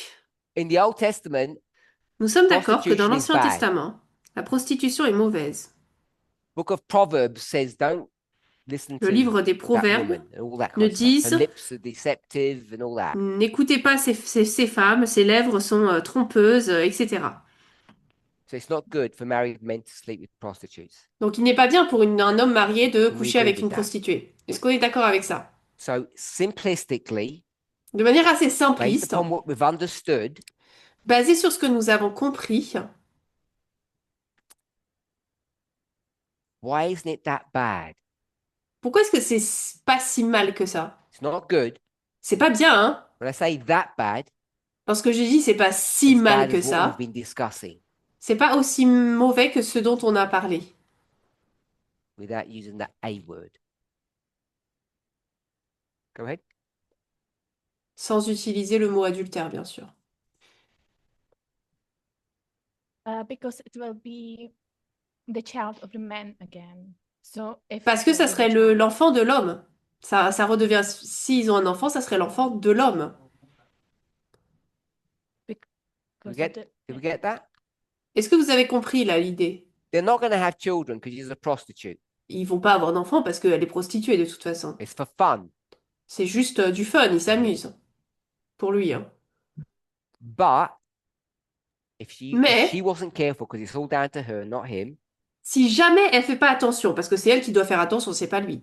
in the Old Testament, nous sommes d'accord que dans Prostitution is l'Ancien bad. Testament, la prostitution est mauvaise. Book of Proverbs says, don't listen Le to livre des that Proverbes woman and all that ne kind of stuff. Her disent lips are deceptive and all that. n'écoutez pas ces femmes, ces lèvres sont trompeuses, etc. So it's not good for married men to sleep with prostitutes. Donc il n'est pas bien pour un homme marié de We coucher agree avec with une that. prostituée. Est-ce qu'on est d'accord avec ça? So simplistically, De manière assez based simpliste, upon what we've understood, basée sur ce que nous avons compris, why isn't it that bad? pourquoi est-ce que c'est pas si mal que ça? It's not good. C'est pas bien, hein? When I say that bad, Lorsque je dis c'est pas si as mal bad que as what we've ça, been discussing c'est pas aussi mauvais que ce dont on a parlé, without using that A word. Go ahead. sans utiliser le mot adultère, bien sûr. Because it will be the child of the man again. So if Parce que it ça will be serait the child- l'enfant de l'homme. Ça redevient, s'ils ont un enfant, ça serait l'enfant de l'homme. because get- of the- Did we get that? Est-ce que vous avez compris là l'idée? They're not going to have children because she's a prostitute. Ils vont pas avoir d'enfant parce qu'elle est prostituée de toute façon. It's for fun. C'est juste du fun, il s'amuse. Pour lui, hein. But if Mais- she wasn't careful, because it's all down to her, not him, Si jamais elle fait pas attention, parce que c'est elle qui doit faire attention, c'est pas lui.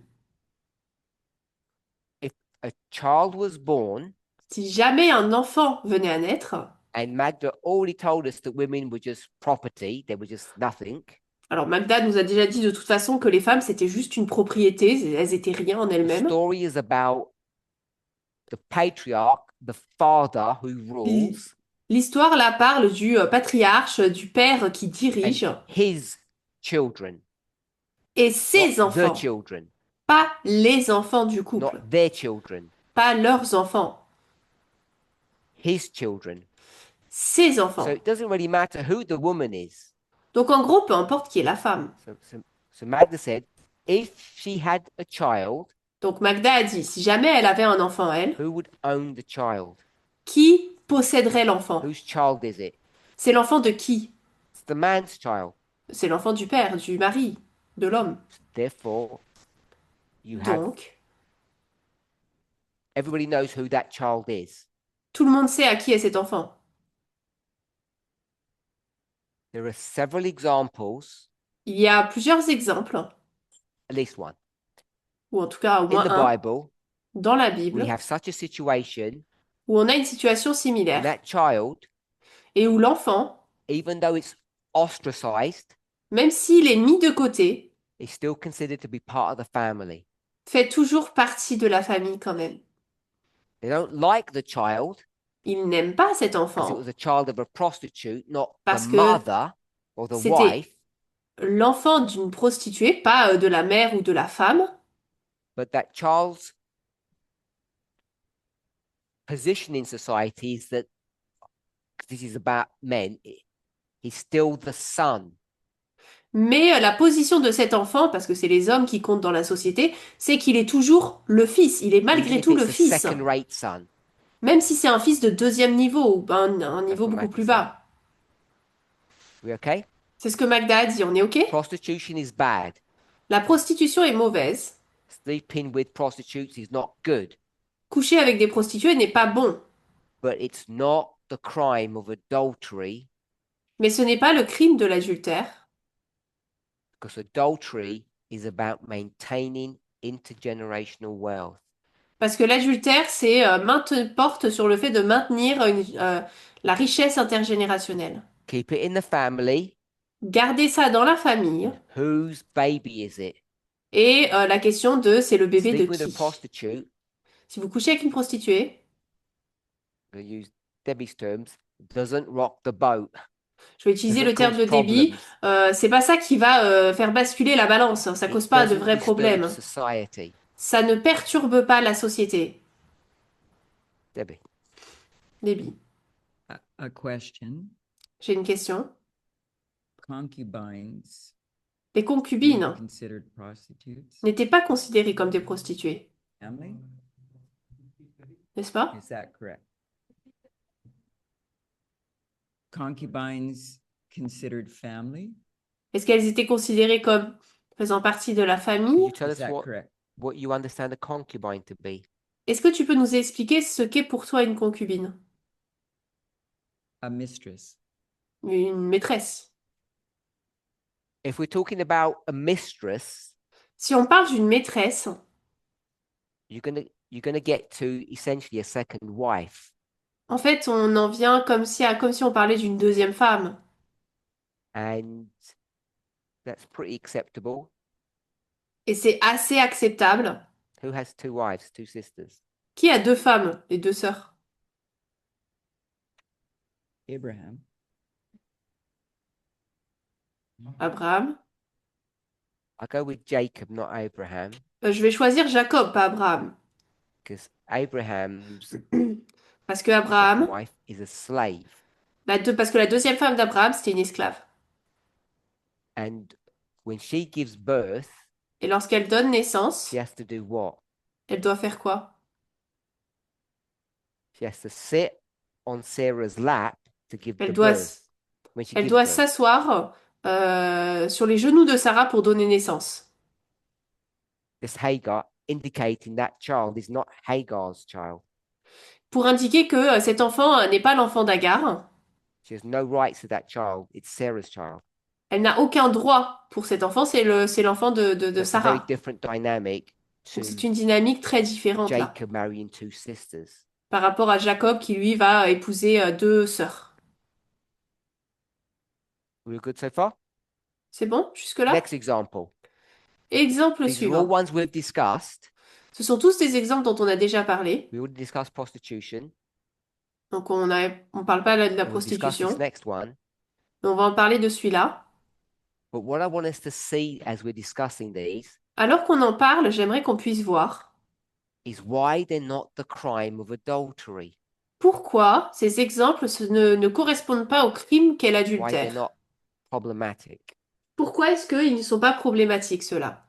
a child was born, Si jamais un enfant venait à naître, and Magda already told us that women were just property, they were just nothing. alors Magda nous a déjà dit de toute façon que les femmes c'était juste une propriété, elles étaient rien en The elles-mêmes. story is about the patriarch, the father who rules, L'histoire là parle du patriarche, du père qui dirige, and his children, et ses not enfants, the children, pas les enfants du couple, not their children, pas leurs enfants, his children. ses So enfants. it doesn't really matter who the woman is. Donc en gros, peu importe qui est la femme. So Magda said, if she had a child, Donc Magda a dit, si jamais elle avait un enfant, elle, who would own the child? qui posséderait l'enfant? Whose child is it? C'est l'enfant de qui? It's the man's child. C'est l'enfant du père, du mari, de l'homme. Therefore, you have Donc, everybody knows who that child is. tout le monde sait à qui est cet enfant. There are several examples, Il y a plusieurs exemples, at least one. ou en tout cas au In moins the un, Bible, dans la we Bible, have such a situation, où on a une situation and similaire, that child, et où l'enfant, even though it's ostracized, même s'il est mis de côté, is still considered to be part of the family. fait toujours partie de la famille quand même. They don't like the child Il n'aime pas cet because it enfant. was a child of a prostitute, not Parce the que mother or the c'était- wife, L'enfant d'une prostituée, pas de la mère ou de la femme, but that child's position in society is that this is about men. He's still the son. mais la position de cet enfant, parce que c'est les hommes qui comptent dans la société, c'est qu'il est toujours le fils. Il est Even malgré if tout it's le a fils. second-rate son. Même si c'est un fils de deuxième niveau ou un niveau beaucoup plus bas. We okay? C'est ce que Magda a dit, on est OK? Prostitution is bad. La prostitution est mauvaise. Sleeping with prostitutes is not good, Coucher avec des prostituées n'est pas bon. but it's not the crime of adultery, Mais ce n'est pas le crime de l'adultère, because adultery is about maintaining intergenerational wealth. parce que l'adultère, c'est porte sur le fait de maintenir la richesse intergénérationnelle. Keep it in the family. Garder ça dans la famille. Whose baby is it? Et la question de c'est le bébé de Sleep with a qui? prostitute, Si vous couchez avec une prostituée, I'm going to use Debbie's terms, doesn't rock the boat. je vais utiliser Doesn't le terme cause de Debbie, problems. c'est pas ça qui va faire basculer la balance, hein. Ça It cause pas de doesn't vrais disturb problèmes. society. Ça ne perturbe pas la société. Debbie. Debbie, A question. j'ai une question. Concubines Les weren't concubines considered prostitutes. n'étaient pas considérées comme des prostituées, Family? n'est-ce pas? Is that correct? Concubines considered family? Est-ce qu'elles étaient considérées comme faisant partie de la Could famille. you tell Is us that what, correct? what you understand a concubine to be? Est-ce que tu peux nous expliquer ce qu'est pour toi une concubine? A mistress. Une maîtresse. If we're talking about a mistress, Si on parle d'une maîtresse, you're gonna get to essentially a second wife. en fait, on en vient comme si on parlait d'une deuxième femme. And that's pretty acceptable. Et c'est assez acceptable. Who has two wives, two sisters? Qui a deux femmes, les deux sœurs? Abraham. Abraham. I go with Jacob, not Abraham, Je vais choisir Jacob, pas Abraham. because Abraham's Parce que second Abraham, wife is a slave. parce que la deuxième femme d'Abraham, c'était une esclave. And when she gives birth, Et lorsqu'elle donne naissance, she has to do what? elle doit faire quoi? She has to sit on Sarah's lap to give the Elle doit, birth. When she elle gives doit birth. s'asseoir sur les genoux de Sarah pour donner naissance. This Hagar indicating that child is not Hagar's child. Pour indiquer que cet enfant n'est pas l'enfant d'Agar. She has no rights to that child. It's Sarah's child. Elle n'a aucun droit pour cet enfant, c'est l'enfant de That's a very Sarah. different dynamic to Donc c'est une dynamique très différente là, Jacob marrying two sisters. par rapport à Jacob qui lui va épouser deux sœurs. We're good so far? C'est bon jusque-là? Next example. Exemple These are all suivant. ones we've discussed. Ce sont tous des exemples dont on a déjà parlé. We already discussed prostitution. Donc on parle pas là de la And we'll discuss prostitution, this next one. mais on va en parler de celui-là. But what I want us to see as we're discussing these Alors qu'on en parle, j'aimerais qu'on puisse voir is why they're not the crime of adultery. pourquoi ces exemples ne correspondent pas au crime qu'est Why they're l'adultère. not problematic. Pourquoi est-ce qu'ils ne sont pas problématiques, ceux-là?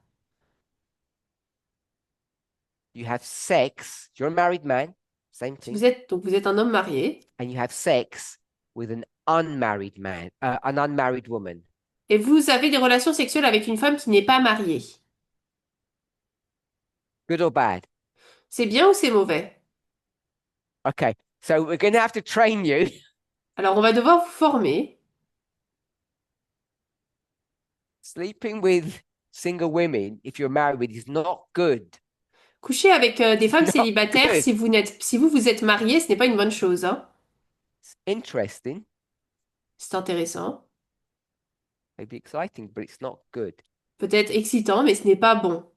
You have sex, you're a married man, same Si thing, vous êtes un homme marié and you have sex with an unmarried man, an unmarried woman. et vous avez des relations sexuelles avec une femme qui n'est pas mariée. Good or bad? C'est bien ou c'est mauvais? Okay, so we're going to have to train you. Alors on va devoir vous former. Sleeping with single women, if you're married, is not good. Coucher avec des femmes Non, célibataires, good. si vous êtes marié, ce n'est pas une bonne chose, hein. It's interesting, C'est intéressant, maybe exciting, but it's not good. peut-être excitant, mais ce n'est pas bon.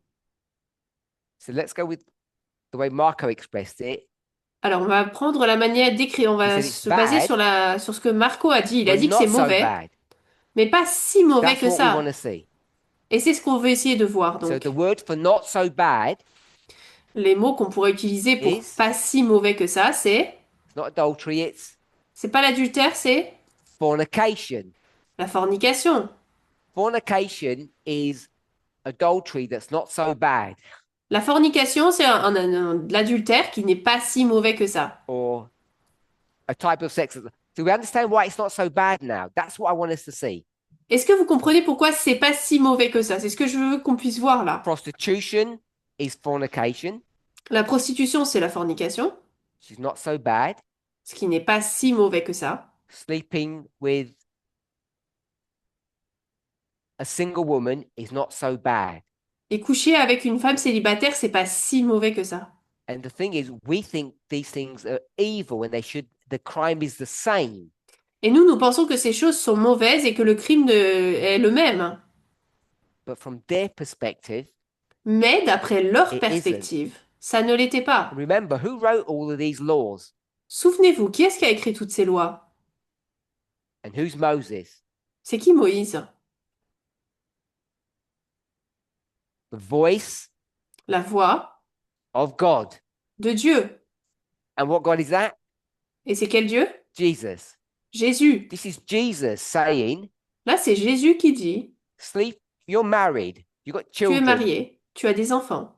So let's go with the way Marco expressed it. Alors on va prendre la manière d'écrire, on va He said it's se baser bad, sur ce que Marco a dit. Il a but dit que c'est not so mauvais, bad. mais pas si mauvais That's que what we ça. want to see. Et c'est ce qu'on veut essayer de voir. So Donc, the word for not so bad, les mots qu'on pourrait utiliser pour Is- pas si mauvais que ça, it's not adultery, it's c'est pas l'adultère, c'est fornication. la fornication. Fornication is adultery that's not so bad, La fornication, c'est de l'adultère qui n'est pas si mauvais que ça. or a type of sex. Do we understand why it's not so bad now? That's what I want us to see. Est-ce que vous comprenez pourquoi c'est pas si mauvais que ça? C'est ce que je veux qu'on puisse voir là. Prostitution is fornication. La prostitution, c'est la fornication, She's not so bad. ce qui n'est pas si mauvais que ça. Sleeping with a single woman is not so bad. Et coucher avec une femme célibataire, c'est pas si mauvais que ça. And the thing is, we think these things are evil and the crime is the same. Et nous pensons que ces choses sont mauvaises et que le crime est le même. But from their perspective, Mais d'après leur It perspective, ça ne l'était pas. remember who wrote all of these laws? Souvenez-vous, qui est-ce qui a écrit toutes ces lois? And who's Moses? C'est qui Moïse? The voice La voix of God. de Dieu. And what God is that? Et c'est quel Dieu? Jesus. Jésus. This is Jesus saying, Là, c'est Jésus qui dit, sleep, you're married, you've got tu es children. marié, tu as des enfants.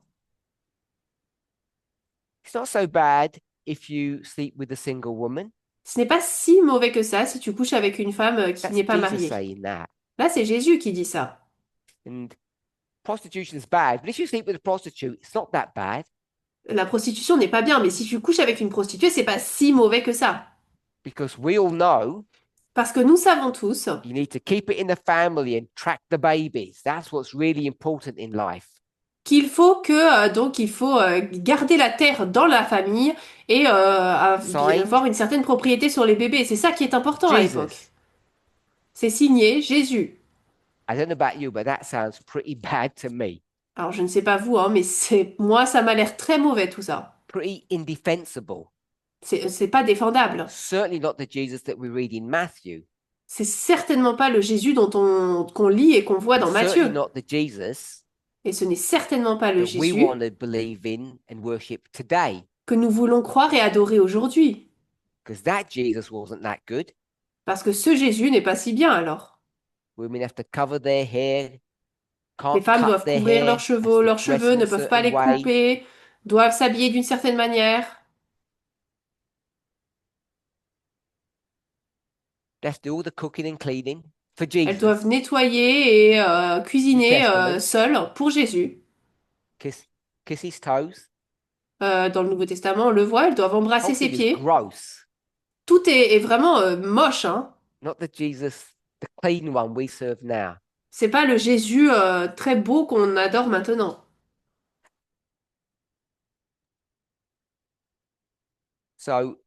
It's not so bad if you sleep with a single woman. Ce n'est pas si mauvais que ça si tu couches avec une femme qui That's n'est pas Jesus mariée. saying that. Là, c'est Jésus qui dit ça. And prostitution's bad, but if you sleep with a prostitute, it's not that bad La prostitution n'est pas bien, mais si tu couches avec une prostituée, c'est pas si mauvais que ça. because we all know Parce que nous savons tous you need to keep it in the family and track the babies. That's what's really important in life. qu'il faut que donc il faut garder la terre dans la famille et Signed. avoir une certaine propriété sur les bébés. C'est ça qui est important à l'époque. Jesus. C'est signé Jésus. I don't know about you, but that sounds pretty bad to me. Alors je ne sais pas vous, hein, mais c'est moi ça m'a l'air très mauvais tout ça. Pretty indefensible. C'est pas défendable. Certainly not the Jesus that we read in Matthew. C'est certainement pas le Jésus qu'on lit et qu'on voit dans Certainly Matthieu. not the Jesus Et ce n'est certainement pas le that we Jésus want to believe in and worship today. que nous voulons croire et adorer aujourd'hui. Because that Jesus wasn't that good. Parce que ce Jésus n'est pas si bien alors. Women have to cover their hair. Les Can't femmes cut doivent their couvrir hair. leurs has cheveux, to leurs dress cheveux in ne a peuvent pas les certain way. couper, doivent s'habiller d'une certaine manière. They have to do all the cooking and cleaning for Elles Jesus. doivent nettoyer et cuisiner Testament. seules pour Jésus. Kiss his toes. Dans le Nouveau Testament, on le voit, elles doivent embrasser Whole ses thing is pieds. gross. Tout est vraiment moche, hein. Not the Jesus, the clean one we serve now. C'est pas le Jésus très beau qu'on adore maintenant. So,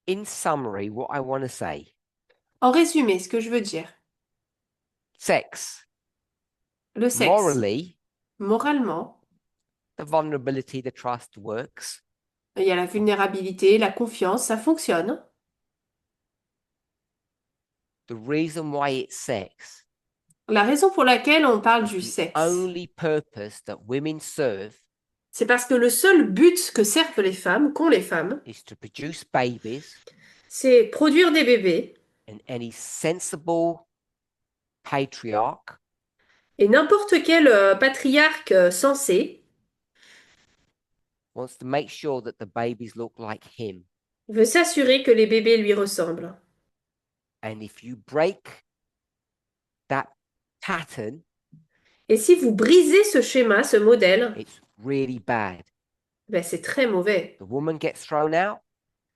in summary, what I want to say, En résumé, ce que je veux dire, sex, le sexe, morally, moralement, the vulnerability, the trust works. il y a la vulnérabilité, la confiance, ça fonctionne. The reason why it's sex, La raison pour laquelle on parle du the sexe, only purpose that women serve c'est parce que le seul but que servent les femmes, qu'ont les femmes, is to produce babies, c'est produire des bébés. and any sensible patriarch Et n'importe quel patriarche sensé wants to make sure that the babies look like him. veut s'assurer que les bébés lui ressemblent. And if you break that pattern, Et si vous brisez ce schéma, ce modèle, it's really bad. ben c'est très mauvais. The woman gets thrown out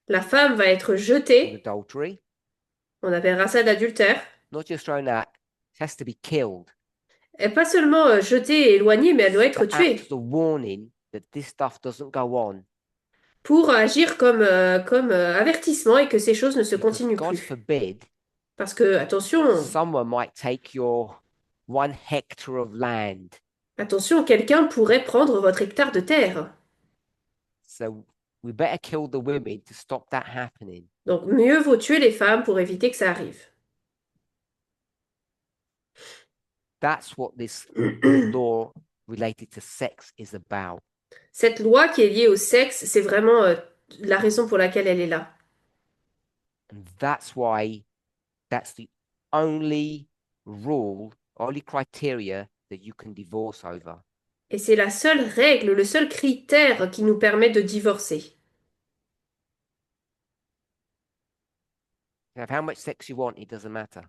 La femme va être for jetée, adultery, on appellera ça d'adultère, not just thrown out, she has to be killed. et pas seulement jetée et éloignée, mais elle doit être To tuée act as a warning that this stuff doesn't go on. pour agir comme avertissement et que ces choses ne se Because continuent God plus. forbid, Parce que, attention, someone might take your 1 hectare of land. attention, quelqu'un pourrait prendre votre hectare de terre. So we better kill the women to stop that happening. Donc mieux vaut tuer les femmes pour éviter que ça arrive. That's what this law related to sex is about. Cette loi qui est liée au sexe, c'est vraiment la raison pour laquelle elle est là. And that's why that's the only rule, only criteria that you can divorce over. Et c'est la seule règle, le seul critère qui nous permet de divorcer. You have how much sex you want, it doesn't matter.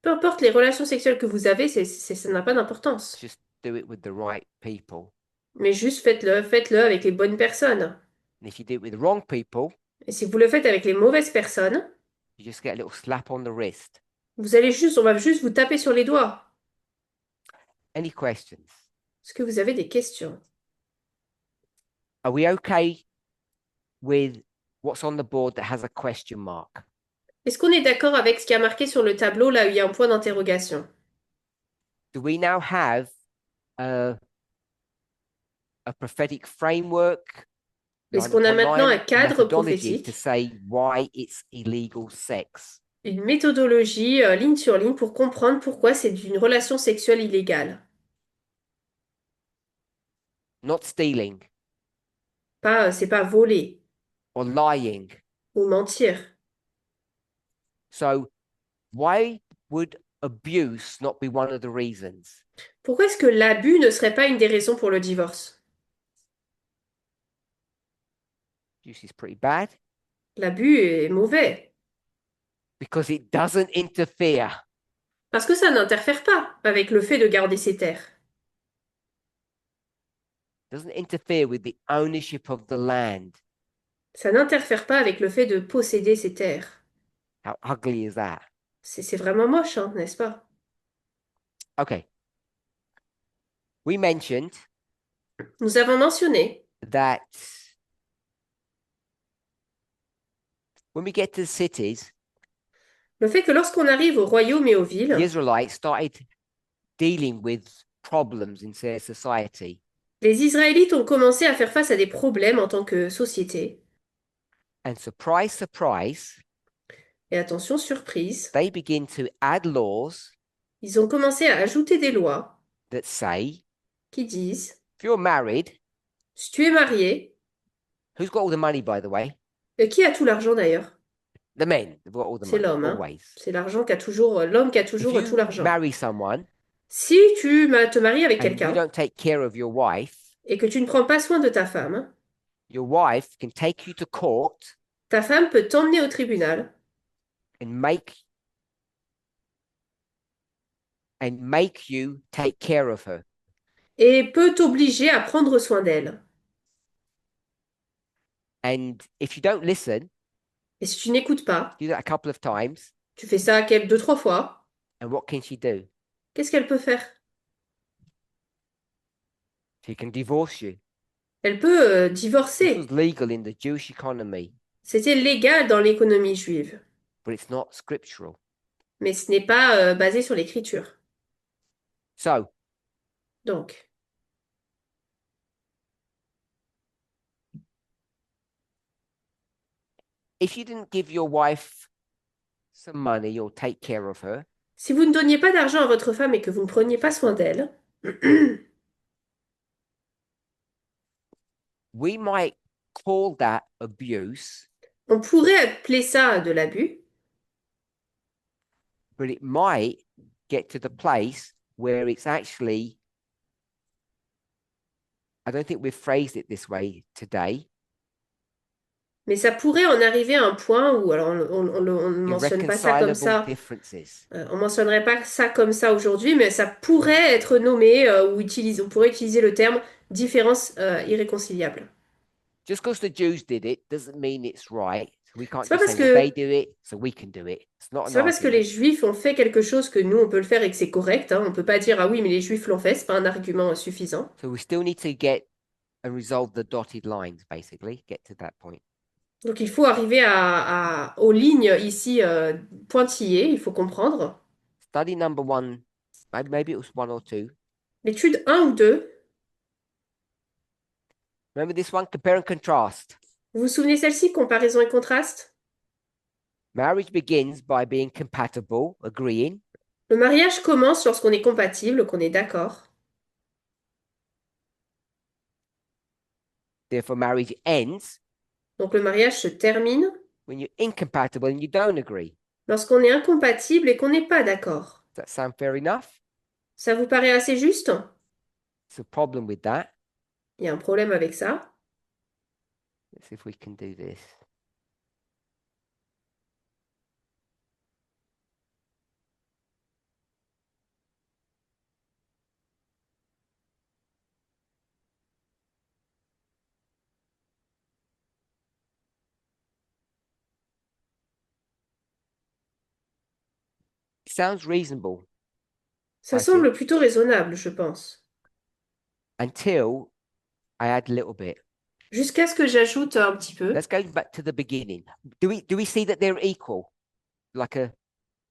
Peu importe les relations sexuelles que vous avez, ça n'a pas d'importance. Just do it with the right people. Mais juste faites-le avec les bonnes personnes. And if you do it with the wrong people, Et si vous le faites avec les mauvaises personnes, you just get a little slap on the wrist. on va juste vous taper sur les doigts. Any questions? Est-ce que vous avez des questions? Are we okay with what's on the board that has a question mark? Est-ce qu'on est d'accord avec ce qui a marqué sur le tableau là où il y a un point d'interrogation? Do we now have a prophetic framework? Est-ce line qu'on a upon maintenant line, un cadre methodology prophétique, to say why it's illegal sex? une méthodologie ligne sur ligne pour comprendre pourquoi c'est une relation sexuelle illégale? Not stealing C'est pas voler or lying. ou mentir. So why would abuse not be one of the reasons? Pourquoi est-ce que l'abus ne serait pas une des raisons pour le divorce? Abuse is pretty bad L'abus est mauvais because it doesn't interfere. parce que ça n'interfère pas avec le fait de garder ses terres. doesn't interfere with the ownership of the land. Ça n'interfère pas avec le fait de posséder ces terres. How ugly is that? C'est vraiment moche, hein, n'est-ce pas? Okay. We mentioned Nous avons mentionné that when we get to the cities, le fait que lorsqu'on arrive au royaume et aux the villes, Israelites started dealing with problems in their society. les Israélites ont commencé à faire face à des problèmes en tant que société. And surprise, surprise, Et attention, surprise, they begin to add laws ils ont commencé à ajouter des lois that say qui disent, if you're married, si tu es marié, who's got all the money, by the way? qui a tout l'argent d'ailleurs? The men. They've got all the C'est money, l'homme, hein. always. C'est l'argent qui a toujours, l'homme qui a If toujours tout you l'argent. marry someone Si tu te maries avec and you quelqu'un don't take care of your wife, et que tu ne prends pas soin de ta femme, your wife can take you to court ta femme peut t'emmener au tribunal and make you take care of her. et peut t'obliger à prendre soin d'elle. And if you don't listen, Et si tu n'écoutes pas, do that a couple of times, tu fais ça quelques 2, 3 fois, and what can she do? qu'est-ce qu'elle peut faire? She can divorce you. Elle peut This divorcer. was legal in the Jewish economy, C'était légal dans l'économie juive, but it's not scriptural. mais ce n'est pas basé sur l'écriture. So Donc, if you didn't give your wife some money or take care of her, si vous ne donniez pas d'argent à votre femme et que vous ne preniez pas soin d'elle, we might call that abuse, on pourrait appeler ça de l'abus, but it might get to the place where it's actually, I don't think we've phrased it this way today, mais ça pourrait en arriver à un point où, alors on ne mentionne pas ça comme irreconcilable ça, differences. on mentionnerait pas ça comme ça aujourd'hui, mais ça pourrait être nommé ou on pourrait utiliser le terme différence irréconciliable. Just because the Jews did it doesn't mean it's right. So we can't C'est pas just parce say, well, que- they do it, so we can do it. It's not C'est an pas parce que les argument. Juifs ont fait quelque chose que nous on peut le faire et que c'est correct, hein. On peut pas dire ah oui mais les Juifs l'ont fait, c'est pas un argument suffisant. So we still need to get and resolve the dotted lines, basically, get to that point. Donc il faut arriver aux lignes ici pointillées, il faut comprendre. Study number one, maybe it was one or two. L'étude 1 ou 2, Remember this one, compare and contrast. vous vous souvenez celle-ci, comparaison et contraste? Marriage begins by being compatible, agreeing. Le mariage commence lorsqu'on est compatible, qu'on est d'accord. Therefore, marriage ends Donc le mariage se termine when you're incompatible and you don't agree. lorsqu'on est incompatible et qu'on n'est pas d'accord. Does that sound fair enough? Ça vous paraît assez juste? There's a problem with that. Il y a un problème avec ça. Let's see if we can do this. It sounds reasonable Ça I see. semble plutôt raisonnable, je pense. until I add a little bit. Jusqu'à ce que j'ajoute un petit peu. Let's go back to the beginning. Do we see that they're equal? Like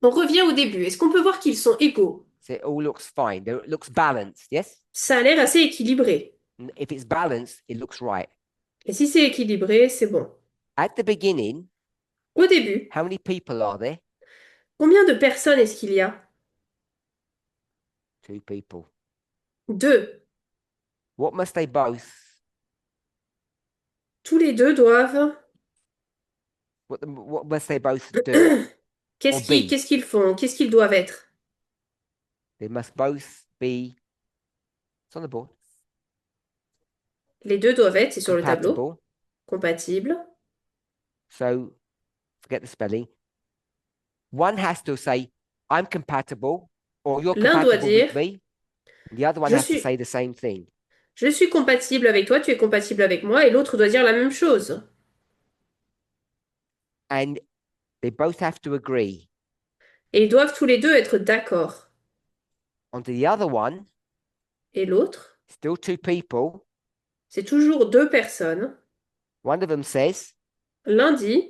On revient au début. Est-ce qu'on peut voir qu'ils sont égaux? it all looks fine. It looks balanced, yes? Ça a l'air assez équilibré. And if it's balanced, it looks right. Et si c'est équilibré, c'est bon. At the beginning, Au début, how many people are there? combien de personnes est-ce qu'il y a? 2 people. 2. What must they both? Tous les deux doivent. What must they both do? Qu'est-ce qu'ils font? Qu'est-ce qu'ils doivent être? They must both be. It's on the board. Les deux doivent être, c'est sur le tableau, Compatible. compatibles. So forget the spelling. One has to say, I'm compatible, or you're L'un doit compatible with dire, me. And the other one Je has to suis- say the same thing. Je suis compatible avec toi, tu es compatible avec moi, et l'autre doit dire la même chose. And they both have to agree. Et ils doivent tous les deux être d'accord. On to the other one, Et l'autre, still two people. c'est toujours deux personnes. One of them says L'un dit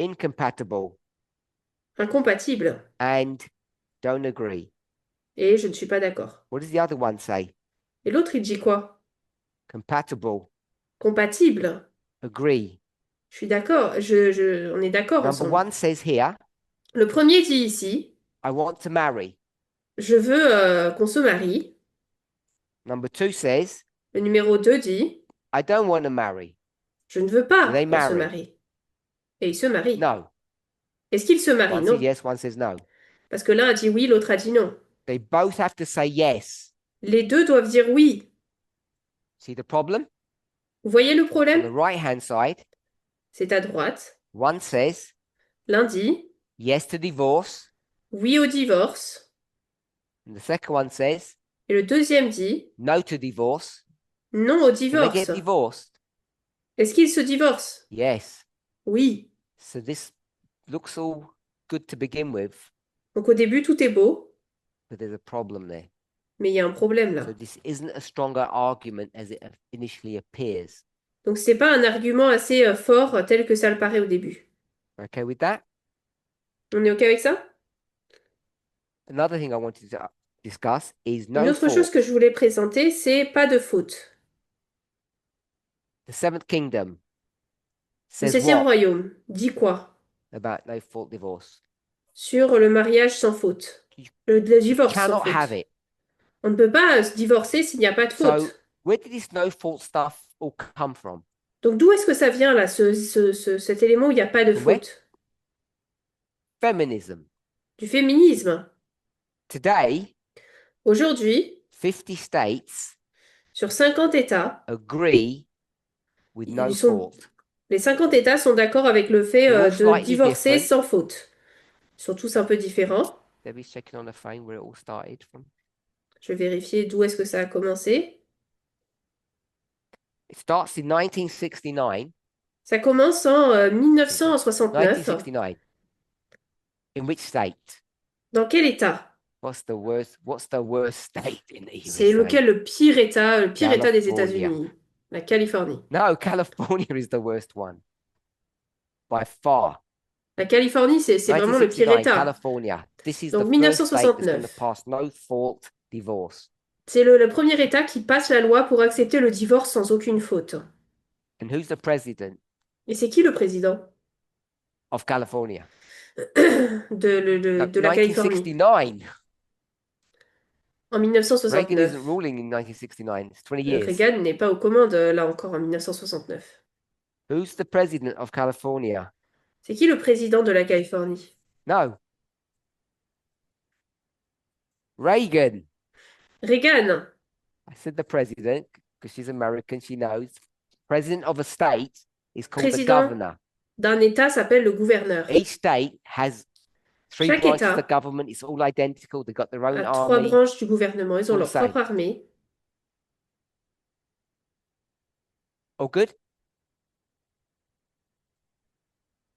incompatible incompatible, and don't agree. et je ne suis pas d'accord. What does the other one say? Et l'autre, il dit quoi? Compatible, Compatible. agree. Je suis d'accord, on est d'accord Number ensemble. one says here, Le premier dit ici, I want to marry. je veux qu'on se marie. Number two says, Le numéro 2 dit, I don't want to marry. je ne veux pas Do they qu'on se marry? marie. Et ils se marient. No. Est-ce qu'ils se marient? One Non. says yes, one says no. Parce que l'un a dit oui, l'autre a dit non. They both have to say yes. Les deux doivent dire oui. See the problem? Vous voyez le On the problème? right-hand side, C'est à droite. one says L'un dit yes to divorce, oui au divorce. and the second one says Et le deuxième dit no to divorce. non au Can they divorce. get divorced? Est-ce qu'ils se divorcent? Yes. Oui. So this looks all good to begin with, Donc au début, tout est beau, but there's a problem there. mais il y a un problème là. So this isn't a stronger argument as it initially appears. Donc c'est pas un argument assez fort tel que ça le paraît au début. Okay with that? On est OK avec ça? Another thing I wanted to discuss is Une no autre chose que fault. je voulais présenter, c'est pas de faute. The seventh kingdom Le says 7e what royaume dit quoi? about no fault divorce? Sur le mariage sans faute. Le You divorce sans cannot faute. have it. On ne peut pas se divorcer s'il n'y a pas de So faute. where did this no fault stuff all come from? Donc d'où est-ce que ça vient là, cet élément où il n'y a pas de Ouais. faute? Feminism. Du féminisme. Today, Aujourd'hui, 50 states sur 50 États, agree with no Ils sont- fault. les 50 États sont d'accord avec le fait They're all de slightly divorcer different. sans faute. Ils sont tous un peu différents. Debbie's checking on the phone where it all started from. Je vais vérifier d'où est-ce que ça a commencé. It starts in 1969. Ça commence en 1969. 1969. In which state? Dans quel État? What's the worst state in the C'est USA? lequel le pire État des California. États-Unis? La Californie. No, California is the worst one. By far. La Californie, c'est vraiment le pire 1969, État. California. This is Donc, the first state that's going 1969. to pass no fault divorce. C'est le premier État qui passe la loi pour accepter le divorce sans aucune faute. And who's the president Et c'est qui le président of California? de la Californie? 1969. En Reagan 1969. isn't ruling in 1969. It's 20 years. Reagan n'est pas aux commandes là encore en 1969. Who's the president of California? C'est qui le président de la Californie? No. Reagan. Reagan. I said the president because she's American. She knows. President of a state is called the Président governor. d'un État s'appelle le gouverneur. Each state has three Chaque branches of État the government. It's all identical. They've got their own a trois army. branches du gouvernement. Ils ont All leur the same. propre armée. All good?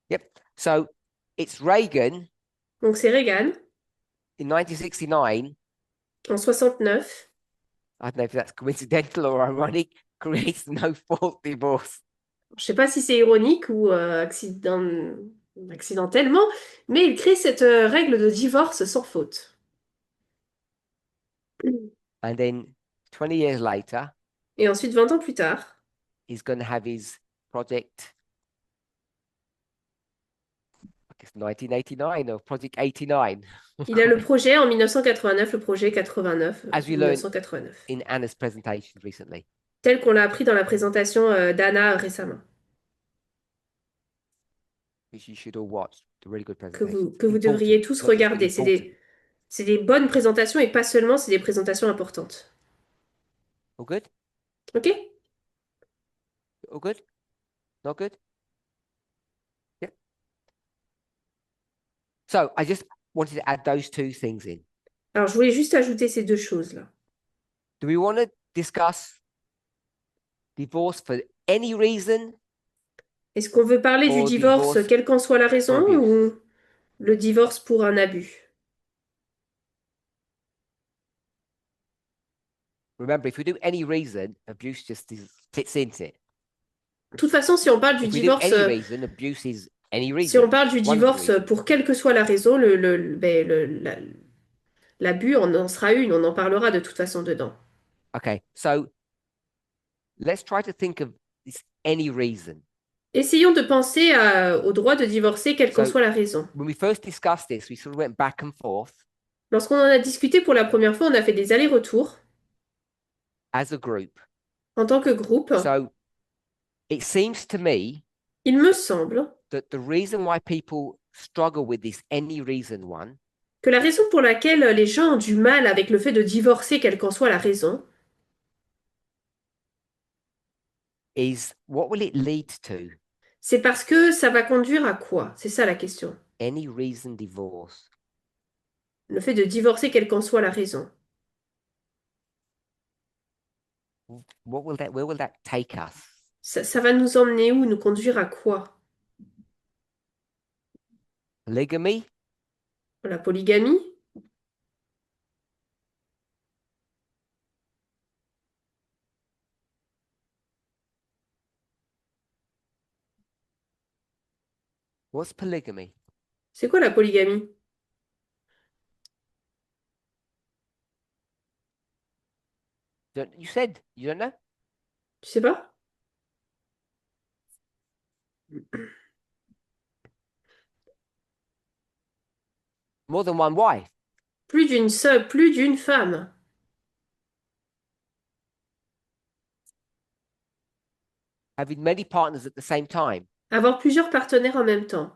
Yep. So it's Reagan Donc c'est Reagan in 1969. en 69. I don't know if that's coincidental or ironic. Creates the no fault divorce. Je sais pas si c'est ironique ou accidentellement, mais il crée cette règle de divorce sans faute. And then 20 years later, Et ensuite, 20 ans plus tard, he's going to have his project, I guess 1989 or Project 89, il a le projet en 1989, le projet 89, As we learned- 1989, in Anna's presentation recently. tel qu'on l'a appris dans la présentation d'Anna récemment, Which you should all watch. It's a really good que presentation. vous, It's que vous important, devriez tous not just regarder. important. C'est des bonnes présentations et pas seulement, c'est des présentations importantes. All good? OK? All good? Not good? Yep. So I just wanted to add those two things in. Alors, je voulais juste ajouter ces deux choses-là. Do we want to discuss divorce for any reason, Est-ce qu'on veut parler du Or divorce, divorce quelle qu'en soit la raison, abuse. ou le divorce pour un abus? remember, if we do any reason, abuse just fits into it. De toute façon, si on parle du If we do divorce, any reason, abuse is any si on reason. parle du one of the divorce reasons. pour quelle que soit la raison, l'abus, on en sera une, on en parlera de toute façon dedans. Okay, so let's try to think of this any reason. Essayons de penser au droit de divorcer, quelle qu'en So- soit la raison. When we first discussed this, we sort of went back and forth Lorsqu'on en a discuté pour la première fois, on a fait des allers-retours as a group. en tant que groupe. So it seems to me Il me semble that the reason why people struggle with this any reason one que la raison pour laquelle les gens ont du mal avec le fait de divorcer, quelle qu'en soit la raison, is what will it lead to? c'est parce que ça va conduire à quoi? C'est ça la question. Any reason divorce. Le fait de divorcer, quelle qu'en soit la raison. Where will that take us? Ça va nous emmener où? Nous conduire à quoi? Polygamy? La polygamie? What's polygamy? C'est quoi la polygamie? You said you don't know? Tu sais pas? More than one wife. Plus d'une seule, plus d'une femme. Having many partners at the same time. Avoir plusieurs partenaires en même temps.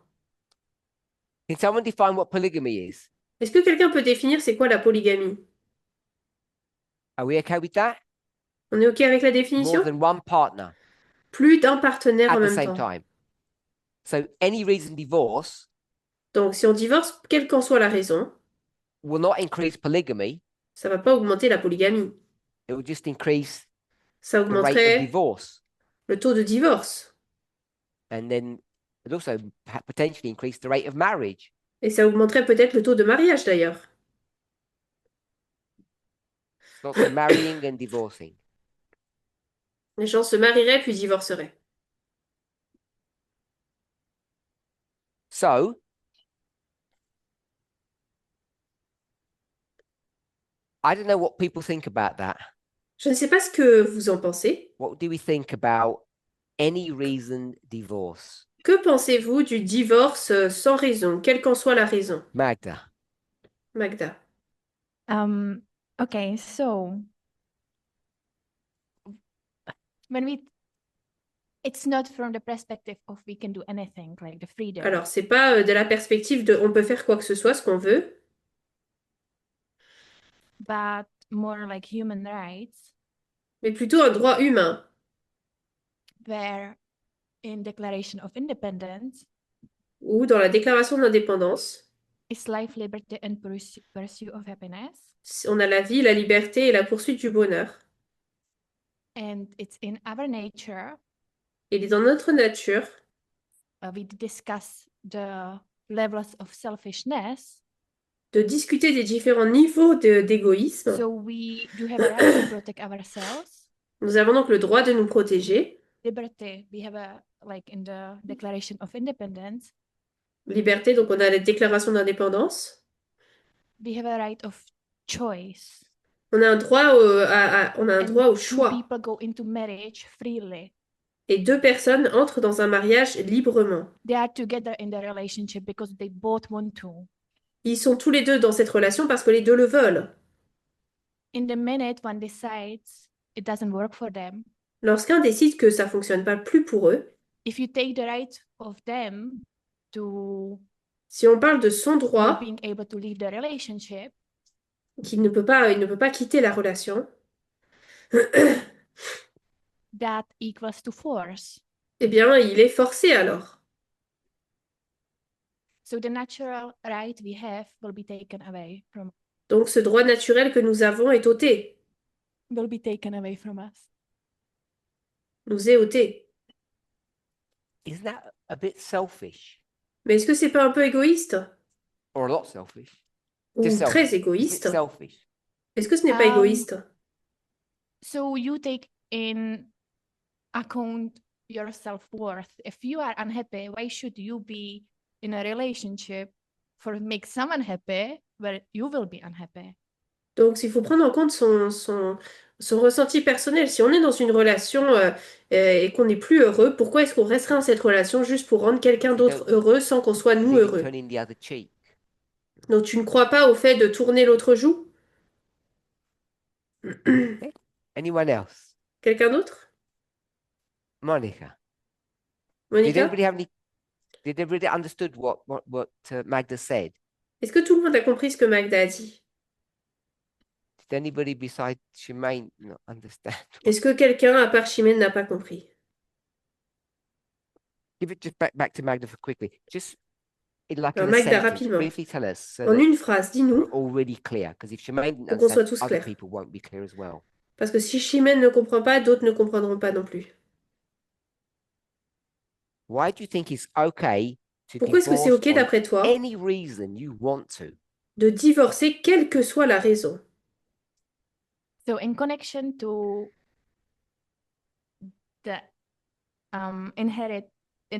Can someone define what polygamy is? Est-ce que quelqu'un peut définir c'est quoi la polygamie? Are we okay with that? On est OK avec la More définition? than one partner Plus d'un partenaire at en the même same temps. time. So any reason divorce Donc, si on divorce, quelle qu'en soit la raison, will not increase polygamy. ça va pas augmenter la polygamie. It will just increase Ça the rate of augmenterait divorce. le taux de divorce. And then it also potentially increase the rate of marriage. Et ça augmenterait peut-être le taux de mariage d'ailleurs. Lots of marrying and divorcing. Les gens se marieraient puis divorceraient. So I don't know what people think about that. Je ne sais pas ce que vous en pensez. What do we think about any reason divorce? Que pensez-vous du divorce sans raison, quelle qu'en soit la raison? Magda. Magda. Okay, so it's not from the perspective of we can do anything, like the freedom. Alors, c'est pas de la perspective de on peut faire quoi que ce soit, ce qu'on veut, But more like human rights, mais plutôt un droit humain. where in Declaration of Independence, Ou dans la déclaration d'indépendance, is life, liberty, and pursuit of happiness. on a la vie, la liberté et la poursuite du bonheur. And it's in our nature. Il est dans notre nature We discuss the levels of selfishness. de discuter des différents niveaux d'égoïsme. So we do have a right to protect ourselves. Nous avons donc le droit de nous protéger. Liberty, we have a, like in the Declaration of Independence, Liberté, donc on a la déclaration d'indépendance. we have a right of choice. On a un droit And au two choix. people go into marriage freely. Et deux personnes entrent dans un mariage librement. They are together in the relationship because they both want to. Ils sont tous les deux dans cette relation parce que les deux le veulent. In the minute one decides it doesn't work for them, Lorsqu'un décide que ça fonctionne pas plus pour eux, if you take the right of them to si on parle de son droit, being able to leave the relationship, il ne peut pas quitter la relation, that equals to force. eh bien, il est forcé alors. So the natural right we have will be taken away from Donc, ce droit naturel que nous avons est ôté. will be taken away from us. nous est ôté. Isn't that a bit selfish Mais est-ce que c'est pas un peu égoïste? or a lot selfish? Ou Just très selfish. Is it égoïste? selfish? Est-ce que ce n'est pas égoïste? So you take in account your self-worth. If you are unhappy, why should you be in a relationship for make someone happy where you will be unhappy? Donc, il faut prendre en compte son ressenti personnel. Si on est dans une relation et qu'on n'est plus heureux, pourquoi est-ce qu'on resterait dans cette relation juste pour rendre quelqu'un d'autre heureux sans qu'on soit nous Believe in heureux? turning the other cheek. Donc, tu ne crois pas au fait de tourner l'autre joue? Anyone else? Quelqu'un d'autre? Monica. Did Monica? anybody have any? Did everybody understood what Magda said? Est-ce que tout le monde a compris ce que Magda a dit? Did anybody besides Shemaine not understand? Est-ce que quelqu'un, à part Chimène, n'a pas compris? Give it just back to Magda for quickly. Just like Alors, in a Magda, sentence, rapidement. briefly tell us so En that une phrase, we're dis-nous, all really clear. Because if Shemaine didn't pour qu'on soit understand, tous other clairs. people won't be clear as well. Parce que si Chimène ne comprend pas, d'autres ne comprendront pas non plus. Why do you think it's okay to Pourquoi est-ce que c'est divorce OK, on d'après toi, any reason you want to? de divorcer, quelle que soit la raison? So in connection to the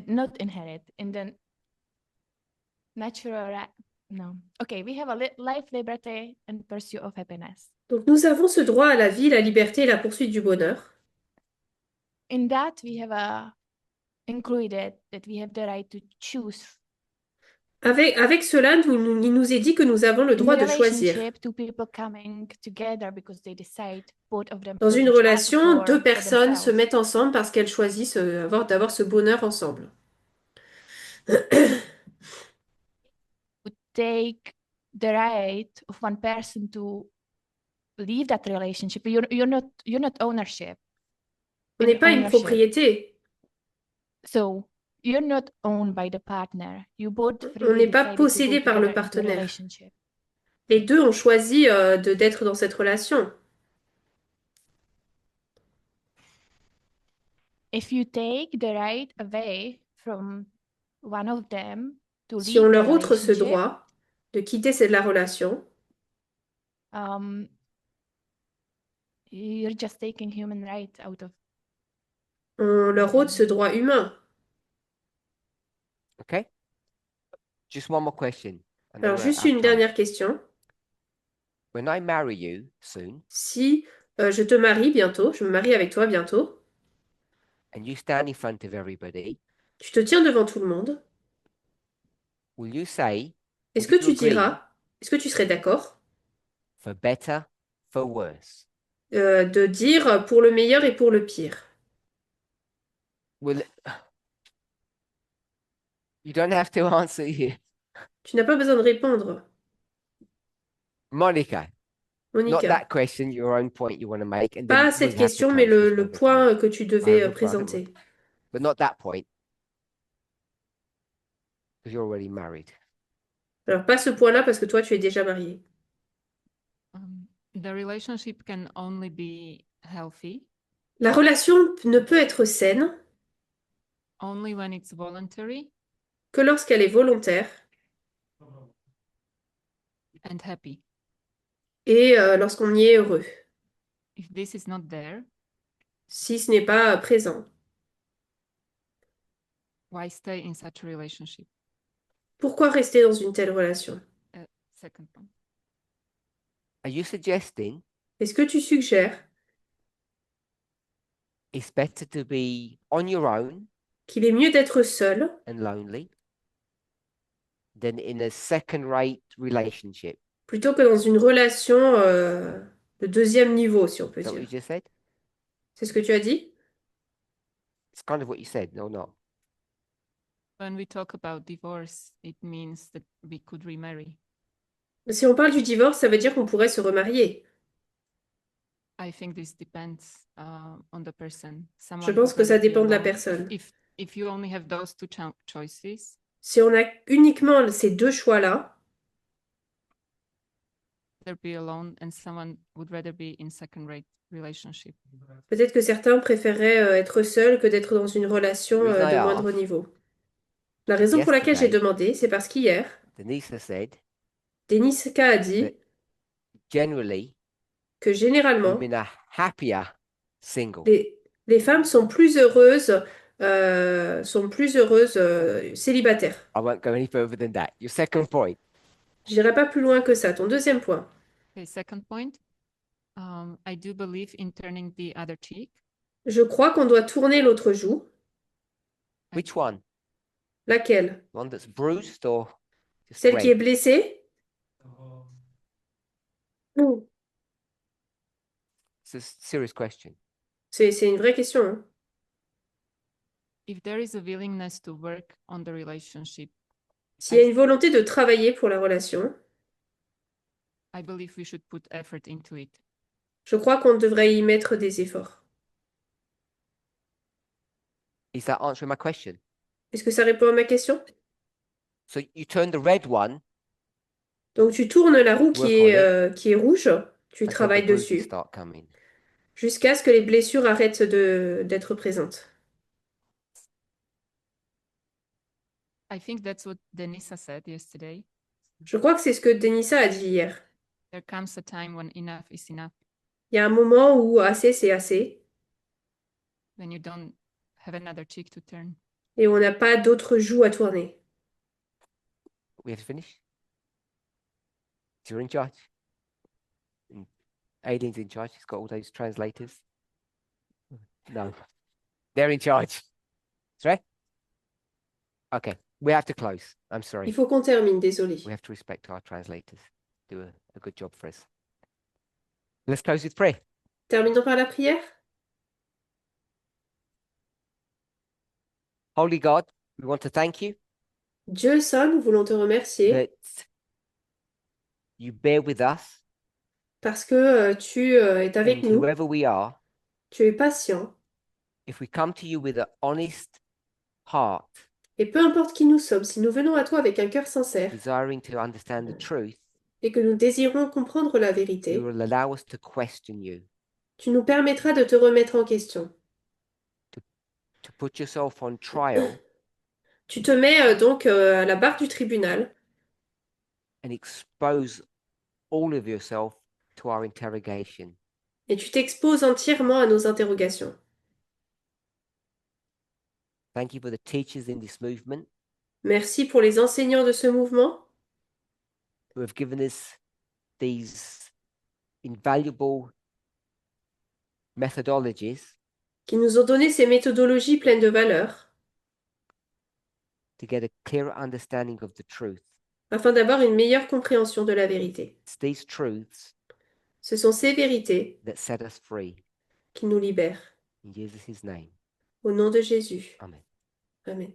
not inherit in the natural no. Okay, we have a life, liberty, and pursuit of happiness. Donc nous avons ce droit à la vie, la liberté et la poursuite du bonheur. In that we have included that we have the right to choose. Avec cela, il nous est dit que nous avons le In droit a de choisir. relationship, two people coming together because they decide both of them Dans for une each other, relation, deux for personnes se themselves. mettent ensemble parce qu'elles choisissent d'avoir ce bonheur ensemble. Would take the right of one person to leave that relationship. You're not ownership. On n'est in pas une ownership. propriété. So you're not owned by the partner. You both On freely n'est pas decided to go possédé par le together into a partenaire. relationship. Les deux ont choisi d'être dans cette relation. If you take the right away from one of them to Si leave on the leur ôtre ce relationship, droit de quitter la relation, you're just taking human rights out of. on leur ôte ce droit humain. Okay. Just one more question. I know Alors, we're juste out of une time. dernière question. When I marry you soon, Si je te marie bientôt, je me marie avec toi bientôt, and you stand in front of everybody, tu te tiens devant tout le monde, will you say, est-ce would que you tu agree, diras, est-ce que tu serais d'accord for better, for worse? de dire pour le meilleur et pour le pire? Will you don't have to answer here, Tu n'as pas besoin de répondre, Monica. Not Monica. that question, your own point you want to make, and then Pas we'll cette have to question, mais close this le one, point okay? que tu devais Pardon, présenter. But not that point, because you're already married. Alors, pas ce point-là parce que toi, tu es déjà marié. The relationship can only be healthy La relation ne peut être saine only when it's voluntary que lorsqu'elle est volontaire and happy. et lorsqu'on y est heureux. If this is not there, Si ce n'est pas présent. why stay in such a relationship? Pourquoi rester dans une telle relation? Second point. Are you suggesting Est-ce que tu suggères it's better to be on your own qu'il est mieux d'être seul and lonely than in a second-rate relationship? plutôt que dans une relation de deuxième niveau, si on peut Is that what you dire? just said? C'est ce que tu as dit? It's kind of what you said, no, not. When we talk about divorce, it means that we could remarry. Si on parle du divorce, ça veut dire qu'on pourrait se remarier. I think this depends on the person. Je Someone pense who que ça cannot be dépend de la alone. personne. If you only have those two choices, Si on a uniquement ces deux choix-là, rather be alone and someone would rather be in second-rate relationship. Peut-être que certains préféreraient être seuls que d'être dans une relation reason I de moindre asked niveau. La raison pour laquelle j'ai yesterday, demandé, c'est parce qu'hier, Denisa said Deniska a dit that generally que généralement, women are happier single. les femmes sont plus heureuses, célibataires. I won't go any further than that. Your second point. J'irai pas plus loin que ça. Ton deuxième point. Okay, second point. I do believe in turning the other cheek. Je crois qu'on doit tourner l'autre joue. Which one? Laquelle? One that's bruised or just Celle qui est red? blessée? Ouh, It's a serious question. c'est une vraie question, hein. If there is a willingness to work on the relationship, S'il y a une volonté de travailler pour la relation, I believe we should put effort into it. je crois qu'on devrait y mettre des efforts. Is that answering my question? Est-ce que ça répond à ma question? So you turn the red one Donc tu tournes la roue Work qui est rouge, tu until the travailles bruises dessus, start coming. jusqu'à ce que les blessures arrêtent d'être présentes. I think that's what Denisa said yesterday. Je crois que c'est ce que Denisa a dit hier. There comes a time when enough is enough, Il y a un moment où assez, c'est assez, when you don't have another cheek to turn. et on n'a pas d'autre joue à tourner. We have to finish. You're in charge. And Aiden's in charge. He's got all those translators. No, they're in charge. Sorry? Okay, we have to close. I'm sorry. Il faut qu'on termine, désolé. We have to respect our translators. Do a good job for us. Let's close with prayer. Terminons par la prière. Holy God, we want to thank you Dieu Saint, nous voulons te remercier that you bear with us parce que tu es avec and nous, whoever we are. tu es patient, If we come to you with an honest heart, et peu importe qui nous sommes, si nous venons à toi avec un cœur sincère desiring to understand the truth, et que nous désirons comprendre la vérité, you will allow us to question you, tu nous permettras de te remettre en question. to put yourself on trial Tu te mets donc à la barre du tribunal and expose all of yourself to our interrogation. et tu t'exposes entièrement à nos interrogations. Thank you for the teachers in this movement Merci pour les enseignants de ce mouvement who have given us these invaluable methodologies qui nous ont donné ces méthodologies pleines de valeur to get a clearer understanding of the truth. afin d'avoir une meilleure compréhension de la vérité. It's these truths Ce sont ces vérités that set us free. qui nous libèrent. In Jesus' name, Au nom de Jésus. amen. Amen.